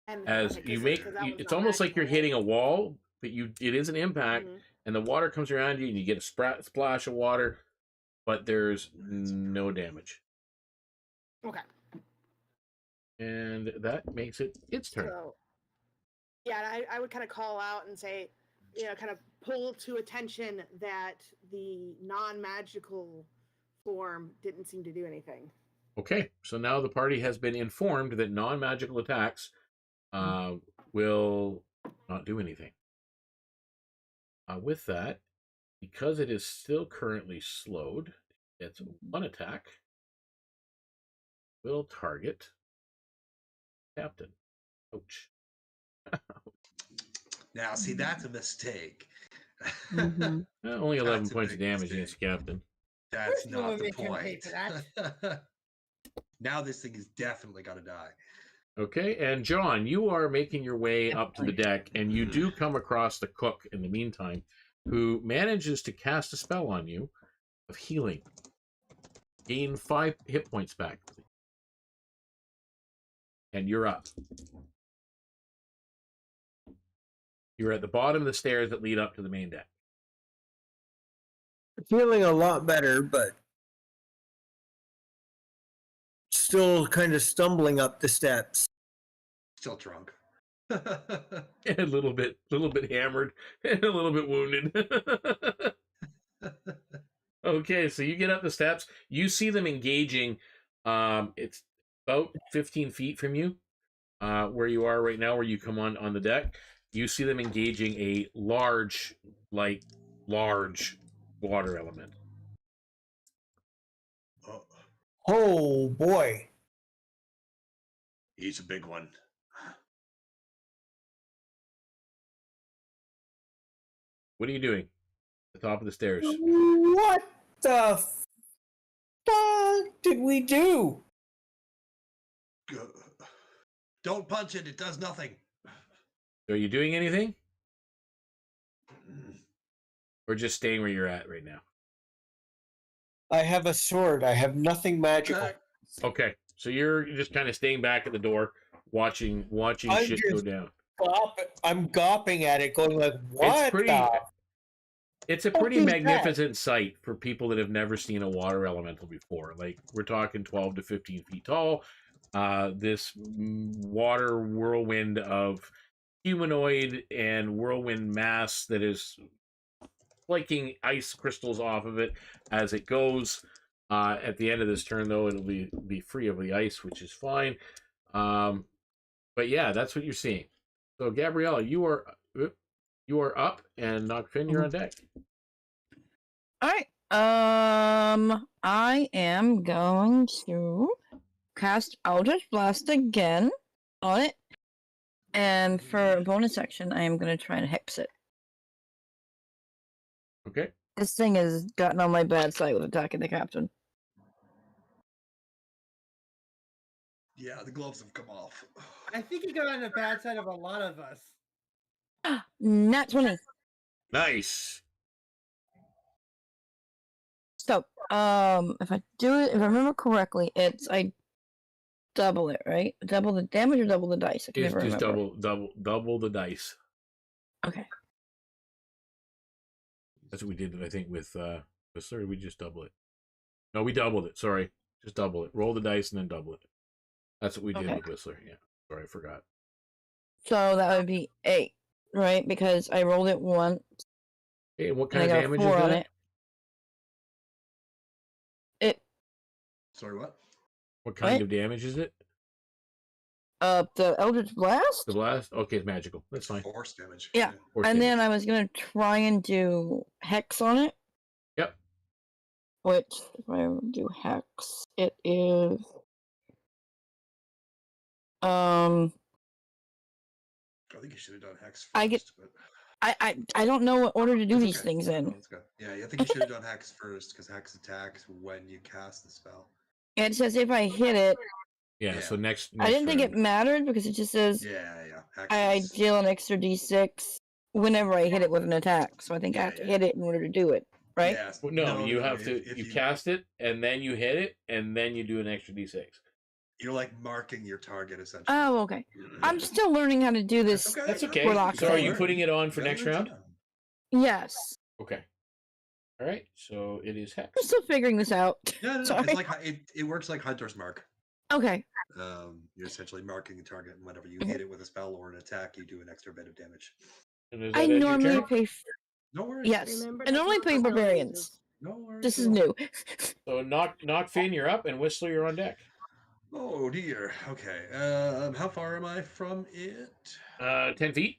And As okay, you 'cause- make, 'cause that was it's not almost like you're magical, hitting a wall, but it is an impact, Mhm. and the water comes around you, and you get a splash of water, but there's no damage. Okay. And that makes it its turn. So, yeah, and I would kind of call out and say, kind of pull to attention that the non-magical form didn't seem to do anything. Okay, so now the party has been informed that non-magical attacks will not do anything. With that, because it is still currently slowed, it's one attack. Will target Captain. Ouch. Now, see, that's a mistake. Mhm. Only 11 That's a points of big damage mistake. against Captain. That's There's no not way the they can pay point. for Now this thing is definitely gonna die. Okay, and John, you are making your way up to the deck, and you do come across the cook in the meantime, who manages to cast a spell on you of healing. Gain 5 hit points back. And you're up. You're at the bottom of the stairs that lead up to the main deck. Feeling a lot better, but still kind of stumbling up the steps. Still drunk. A little bit hammered, and a little bit wounded. Okay, so you get up the steps. You see them engaging. It's about 15 feet from you, where you are right now, where you come on the deck. You see them engaging a large water element. Oh boy. He's a big one. What are you doing? At the top of the stairs. What the fuck did we do? Don't punch it. It does nothing. Are you doing anything? Or just staying where you're at right now? I have a sword. I have nothing magical. Attack. Okay. So you're just kind of staying back at the door, watching I'm shit go just- down. I'm gawping at it, going like, "What It's a fuck pretty is magnificent sight for people that have never seen a water elemental before. Like, we're talking 12 to 15 feet tall. This water whirlwind of humanoid and whirlwind mass that is flaking ice crystals off of it as it goes. At the end of this turn, though, it'll be free of the ice, which is fine. But yeah, that's what you're seeing. So, Gabriele, you are up, and Nachfin, you're on deck. All right. I am going to cast Eldritch Blast again on it, and for a bonus action, I am going to try and hex it. Okay. This thing has gotten on my bad side with attacking the captain. Yeah, the gloves have come off. I think he got on the bad side of a lot of us. Nat 20. Nice. So, if I remember correctly, I double it, right? Double the damage or double the dice? I can It's never just remember. double the dice. Okay. That's what we did, I think, with Whistler. We just double it. No, we doubled it. Sorry, just double it. Roll the dice and then double it. That's what we did Okay. with Whistler. Yeah. Sorry, I forgot. So that would be 8, right? Because I rolled it once. Hey, what And kind I of got a damage 4 is on that? it. It Sorry, what? What kind What? of damage is it? The Eldritch Blast? The blast? Okay, it's magical. That's fine. Force damage. Yeah. Force And damage. then I was gonna try and do Hex on it. Yep. Which, if I do Hex, it is I think you should have done hex first. I get- but... I don't know what order to do It's these okay. things No, in. it's good. Yeah, I think you should have done hex first because hex attacks when you cast the spell. It says if I hit it, Yeah, Yeah. so next I didn't think it round. mattered because it just says Yeah. Hex I is- deal an extra d6 whenever I hit it with an attack. So I think I have to hit it in order to do it, right? Yes. Well, no, you have to. if You cast it, and then you hit it, and then you do an extra d6. You're like marking your target essentially. Oh, okay. I'm still learning how to do this. That's okay. Warlock So are you thing. putting it on for next round? Yes. Okay. All right. So it is hex. I'm still figuring this out. No. Sorry. It's like it works like Hunter's Mark. Okay. You're essentially marking a target, and whenever you hit it with a spell or an attack, you do an extra bit of damage. And is I that your normally turn? pay. No worries. Yes. Remember, I normally that's play not how it barbarians. is. No worries. This is at all. new. So Nachfin, you're up, and Whistler, you're on deck. Oh dear. Okay. How far am I from it? 10 feet.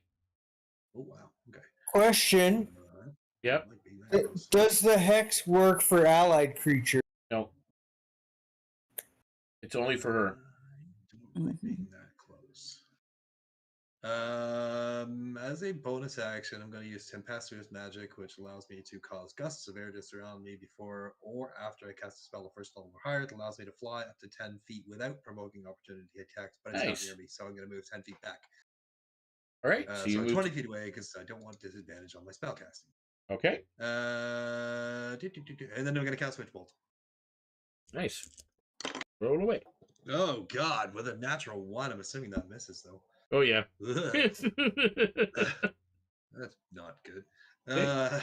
Oh wow. Okay. Question: Yep. I like being that close. Does the hex work for allied creatures? No. It's only for her. I don't like being that close. As a bonus action, I'm going to use Tempestuous Magic, which allows me to cause gusts of air to surround me before or after I cast a spell of first level or higher. It allows me to fly up to 10 feet without provoking opportunity attacks, but it's Nice. not near me, so I'm going to move 10 feet back. All right. So So you I'm move. 20 feet away because I don't want disadvantage on my spell casting. Okay. And then I'm going to cast Witch Bolt. Nice. Roll away. Oh God, with a natural 1, I'm assuming that misses though. Oh yeah. Ugh. That's not good. Okay.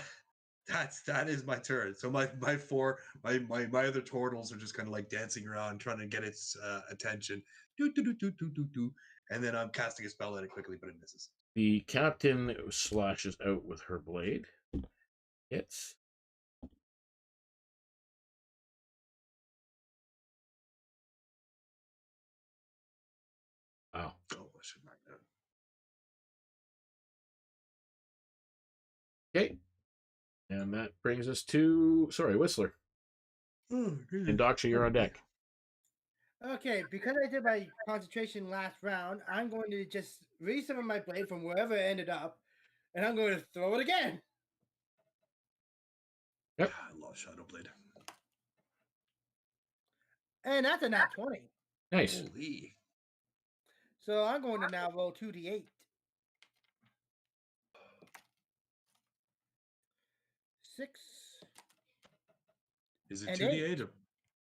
That is my turn. So my other turtles are just kind of like dancing around trying to get its attention. Do. And then I'm casting a spell at it quickly, but it misses. The captain slashes out with her blade. Hits. Wow. Oh, I should mark that. Okay. And that brings us to Whistler. Oh, And Daksha, you're on deck. Okay, because I did my concentration last round, I'm going to just resummon my blade from wherever it ended up, and I'm going to throw it again. Yep. I love Shadow Blade. And that's a nat 20. Nice. Holy. So I'm going to now roll 2d8. 6. Is it And 2d8 or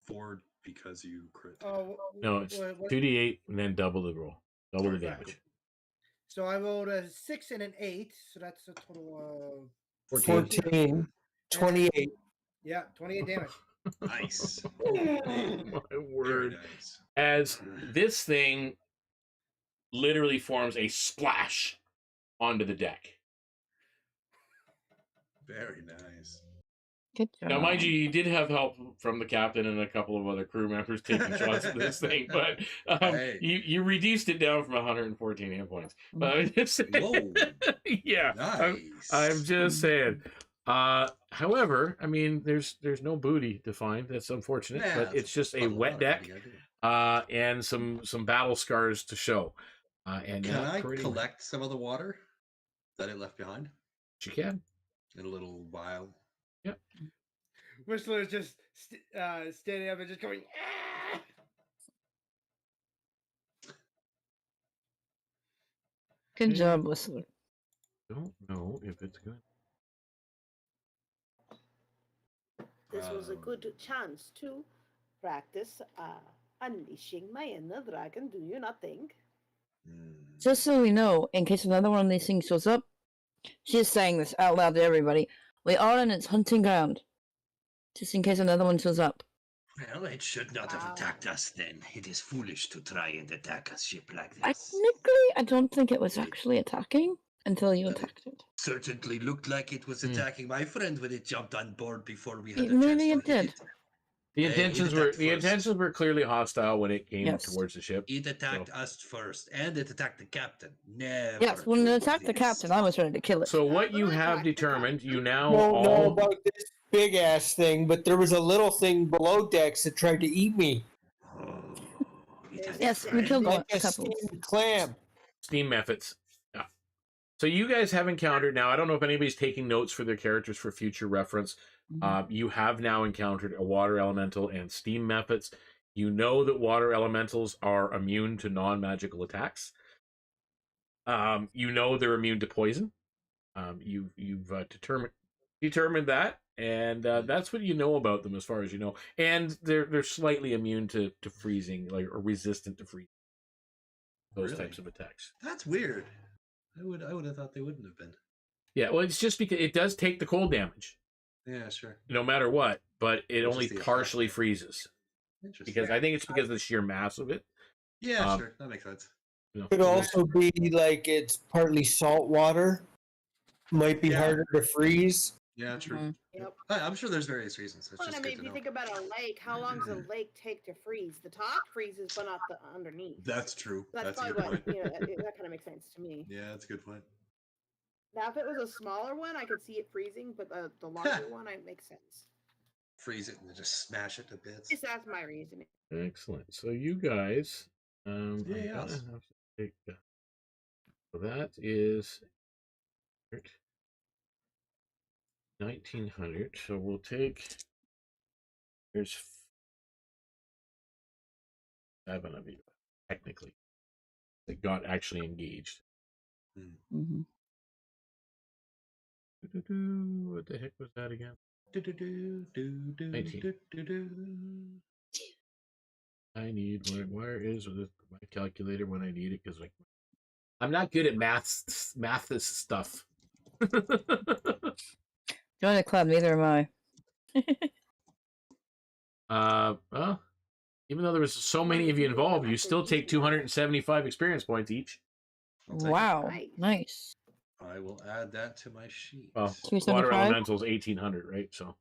4 because you crit? Oh, No, it's what- 2d8 and then double the roll. Double the Okay. damage. So I rolled a 6 and an 8. So that's a total of 14. 28. yeah, 28 damage. Nice. Oh, my Very word. nice. As this thing literally forms a splash onto the deck. Very nice. Good job. Now, mind you, you did have help from the captain and a couple of other crew members taking shots at this thing, but Hey. you reduced it down from 114 hit points. But it's, Whoa. yeah, Nice. I'm just saying. However, I mean, there's no booty to find. That's unfortunate, Yeah, but it's just a bottle of wet water, deck, what do you gotta do? and some battle scars to show. And Can that I pretty collect some of the water that it left behind much you can. in a little vial? Whistler is just standing up and just going, ah! Good job, Whistler. Don't know if it's good. This was a good chance to practice unleashing my inner dragon, do you not think? Just so we know, in case another one of these things shows up, she's saying this out loud to everybody. We are in its hunting ground. Just in case another one shows up. Well, it should not have Wow. attacked us then. It is foolish to try and attack a ship like this. Technically, I don't think it was actually attacking until you attacked it. Certainly looked like it was attacking my friend when it jumped on board before we had a Maybe chance it to hit did. it. The Hey, intentions it were attacked first. intentions were clearly hostile when it came Yes. towards the ship. It attacked us first, and it attacked the captain. Never. Yes, when it do attacked the this. captain, I was ready to kill it. So what you Well, have attack the determined, you now Don't know all about this big ass thing, but there was a little thing below decks that tried to eat me. Oh, it had Yes, we friends. killed Like a couple. steamed clam. steam methods. Yeah. So you guys have encountered now. I don't know if anybody's taking notes for their characters for future reference. You have now encountered a water elemental and steam methods. You know that water elementals are immune to non-magical attacks. You know they're immune to poison. You've determined that, and that's what you know about them as far as you know. And they're slightly immune to freezing, like, or resistant to freezing. Those Really? types of attacks. That's weird. I would have thought they wouldn't have been. Yeah, well, it's just because it does take the cold damage, Yeah, sure. no matter what, but it It's only just the effect. partially freezes. Interesting. Because I think it's because of the sheer mass of it. Yeah, sure. That makes sense. You know, Could also be like it's partly salt water. Might be Yeah. harder to freeze. Yeah, true. Mhm. Yep. I'm sure there's various reasons. It's Well, just I good mean, to if you know. think about a lake, how long does a lake take to freeze? The top freezes, but not the underneath. That's true. That's That's a probably good what, point. that kind of makes sense to me. Yeah, that's a good point. Now, if it was a smaller one, I could see it freezing, but the larger one, it makes sense. Freeze it and then just smash it to At bits. least that's my reasoning. excellent. So you guys, I'm gonna Yes. have to take that. So that is 1900. So we'll take. There's 7 of you technically that got actually engaged. Mm-hmm. What the heck was that again? 19. I need where is my calculator when I need it, because I'm not good at math stuff. Join the club, neither am I. Well, even though there was so many of you involved, you still take 275 experience points each. I'll take it. Wow, Nice. nice. I will add that to my sheet. Well, 275? water elementals 1800, right? So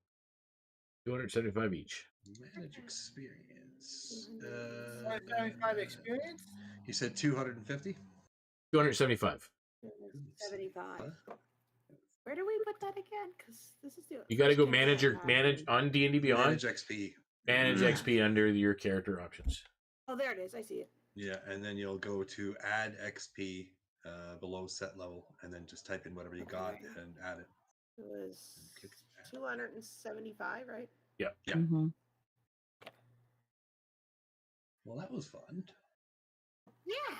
275 each. Manage experience. 75 experience? You said 250? 275. 75. Where do we put that again? Because this is the. You got to go first game I manage have. on D&D Beyond. Manage XP. Manage XP under your character options. Oh, there it is. I see it. Yeah, and then you'll go to add XP below set level, and then just type in whatever you got Okay. and add it. It was 275, right? Yeah. Mm-hmm. Well, that was fun. Yeah.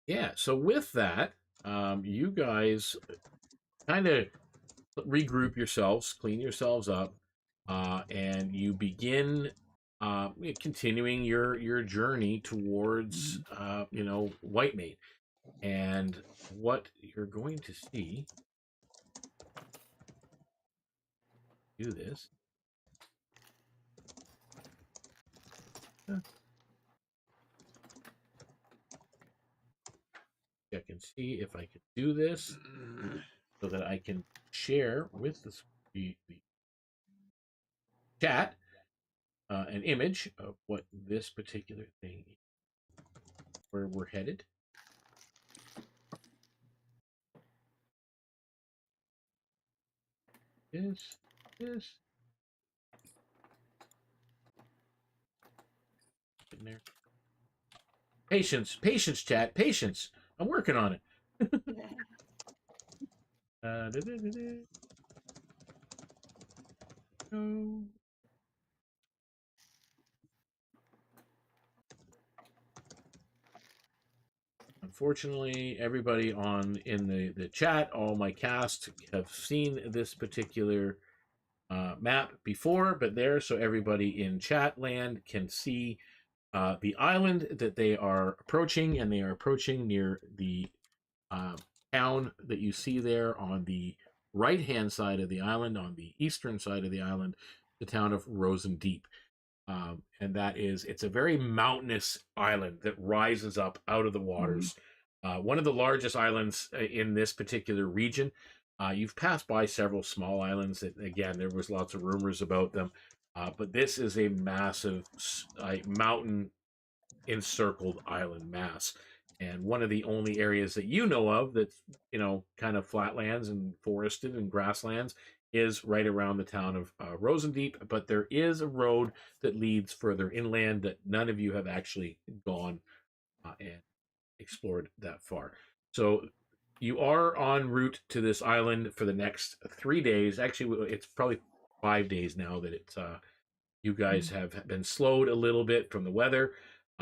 Yeah. So with that, you guys kind of regroup yourselves, clean yourselves up, and you begin continuing your journey towards Whitemate. And what you're going to see, do this. Check and see if I can do this so that I can share with the chat an image of what this particular thing is, where we're headed. This. In there. Patience, chat, patience. I'm working on it. Go. Unfortunately, everybody in the chat, all my cast have seen this particular map before, but so everybody in chat land can see the island that they are approaching, and they are approaching near the town that you see there on the right-hand side of the island, on the eastern side of the island, the town of Rosendeep. And it's a very mountainous island that rises up out of the waters. One of the largest islands in this particular region. You've passed by several small islands that, again, there was lots of rumors about them. But this is a massive mountain encircled island mass. And one of the only areas that you know of that's, kind of flatlands and forested and grasslands is right around the town of Rosendeep. But there is a road that leads further inland that none of you have actually gone and explored that far. So you are en route to this island for the next 3 days. Actually, it's probably 5 days now that it's you guys have been slowed a little bit from the weather.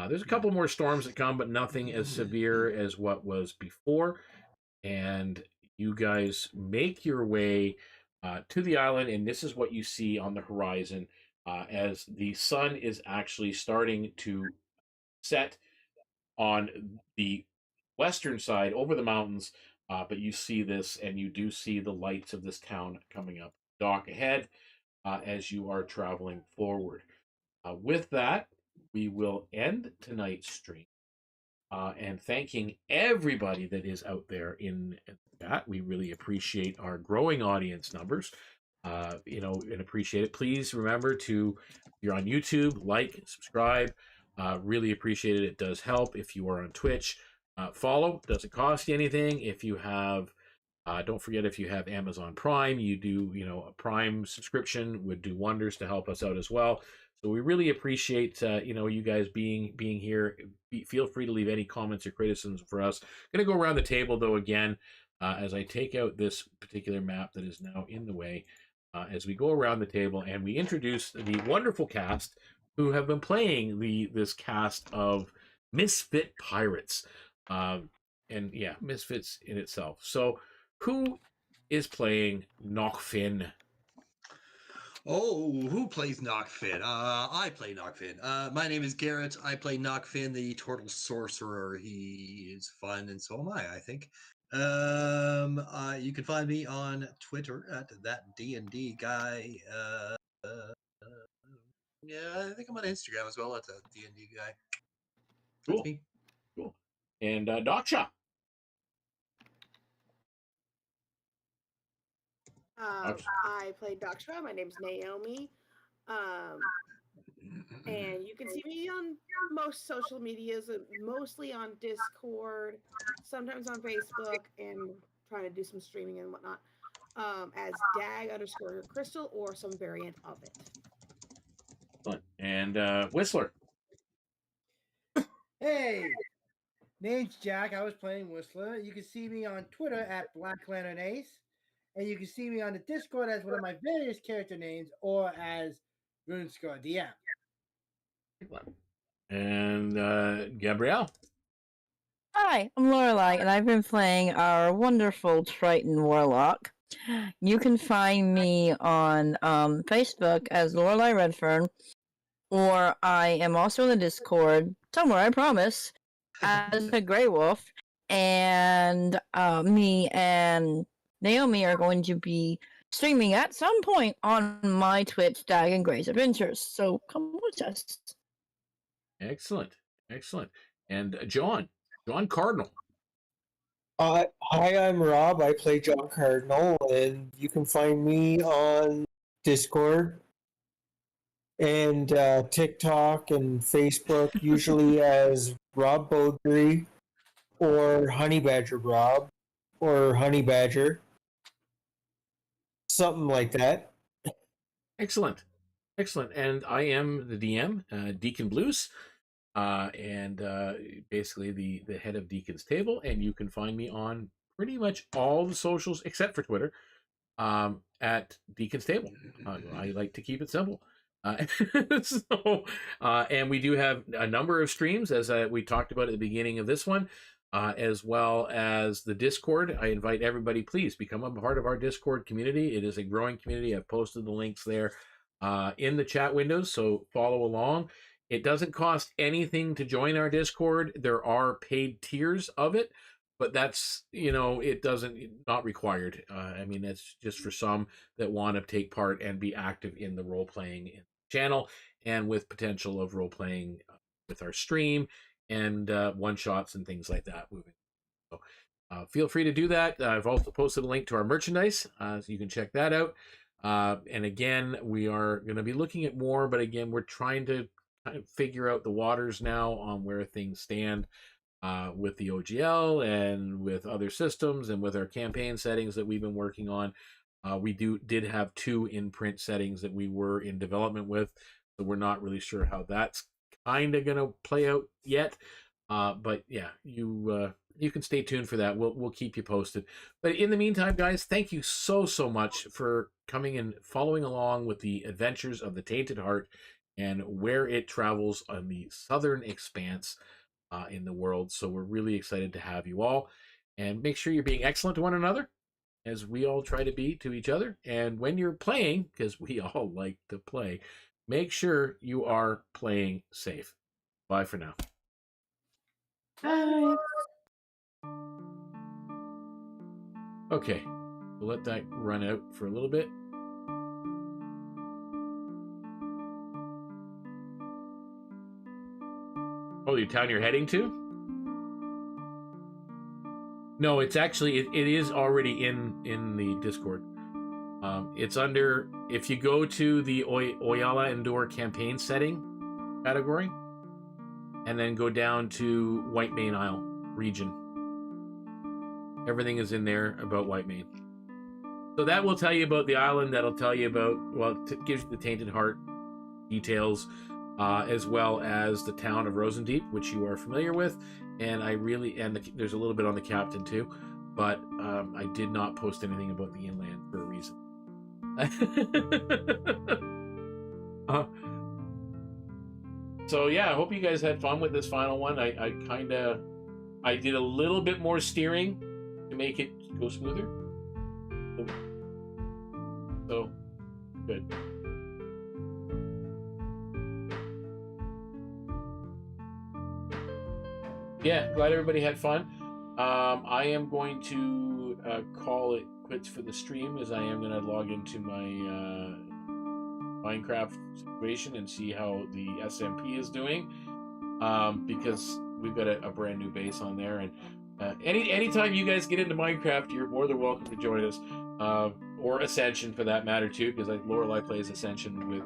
There's a couple more storms that come, but nothing as severe as what was before. And you guys make your way to the island, and this is what you see on the horizon as the sun is actually starting to set on the western side over the mountains. But you see this, and you do see the lights of this town coming up dock ahead as you are traveling forward. With that, we will end tonight's stream. And thanking everybody that is out there in chat. We really appreciate our growing audience numbers. And appreciate it. Please remember to, if you're on YouTube, like, subscribe. Really appreciate it. It does help. If you are on Twitch, follow. Doesn't cost you anything. If you have, don't forget, if you have Amazon Prime, you do, a Prime subscription would do wonders to help us out as well. So we really appreciate, you guys being here. Feel free to leave any comments or criticisms for us. I'm going to go around the table, though, again, as I take out this particular map that is now in the way, as we go around the table and we introduce the wonderful cast who have been playing this cast of Misfit Pirates. And yeah, Misfits in itself. So who is playing Nachfin? Oh, who plays Nachfin? I play Nachfin. My name is Garrett. I play Nachfin, the turtle sorcerer. He is fun, and so am I think. You can find me on Twitter at that D&D guy. Yeah, I think I'm on Instagram as well. That's a D&D guy. That's Cool. me. Cool. And Daksha. I play Daksha. My name's Naomi. And you can see me on most social medias, mostly on Discord, sometimes on Facebook, and trying to do some streaming and whatnot, as dag_crystal or some variant of it. And Whistler. Hey, name's Jack. I was playing Whistler. You can see me on Twitter at Black Lantern Ace, and you can see me on the Discord as one of my various character names or as RuneScore DM. And Gabrielle. Hi, I'm Lorelai, and I've been playing our wonderful Triton Warlock. You can find me on Facebook as Lorelai Redfern, or I am also in the Discord, somewhere, I promise, as a Grey Wolf, and me and Naomi are going to be streaming at some point on my Twitch, Dag and Gray's Adventures, so come watch us. Excellent. Excellent. And John Cardinal. Hi, I'm Rob. I play John Cardinal, and you can find me on Discord and TikTok and Facebook, usually as Rob Beaudry or Honey Badger Rob or Honey Badger, something like that. Excellent. Excellent. And I am the DM, Deacon Blues. And basically the head of Deacon's Table, and you can find me on pretty much all the socials except for Twitter at Deacon's Table. I like to keep it simple. And we do have a number of streams, as we talked about at the beginning of this one, as well as the Discord. I invite everybody, please become a part of our Discord community. It is a growing community. I've posted the links there in the chat windows, so follow along. It doesn't cost anything to join our Discord. There are paid tiers of it, but that's, not required. I mean, that's just for some that want to take part and be active in the role-playing channel and with potential of role-playing with our stream and one-shots and things like that moving. So feel free to do that. I've also posted a link to our merchandise, so you can check that out. And again, we are going to be looking at more, but again, we're trying to kind of figure out the waters now on where things stand with the OGL and with other systems and with our campaign settings that we've been working on. We did have 2 in-print settings that we were in development with, so we're not really sure how that's kind of going to play out yet. But yeah, you can stay tuned for that. We'll keep you posted. But in the meantime, guys, thank you so much for coming and following along with the adventures of the Tainted Heart and where it travels on the southern expanse in the world. So we're really excited to have you all. And make sure you're being excellent to one another, as we all try to be to each other. And when you're playing, because we all like to play, make sure you are playing safe. Bye for now. Bye. Okay, we'll let that run out for a little bit. Oh, the town you're heading to? No, it's actually, it is already in the Discord. It's under, if you go to the Oyala Endure campaign setting category, and then go down to Whitemane Isle region. Everything is in there about Whitemane. So that will tell you about the island, that'll tell you about, well, it gives you the Tainted Heart details, as well as the town of Rosendeep, which you are familiar with. And there's a little bit on the captain too, but I did not post anything about the inland for a reason. So yeah, I hope you guys had fun with this final one. I did a little bit more steering to make it go smoother. So good. Yeah, glad everybody had fun. I am going to call it quits for the stream, as I am going to log into my Minecraft situation and see how the SMP is doing, because we've got a brand new base on there. And anytime you guys get into Minecraft, you're more than welcome to join us, or Ascension for that matter too, because Lorelai plays Ascension with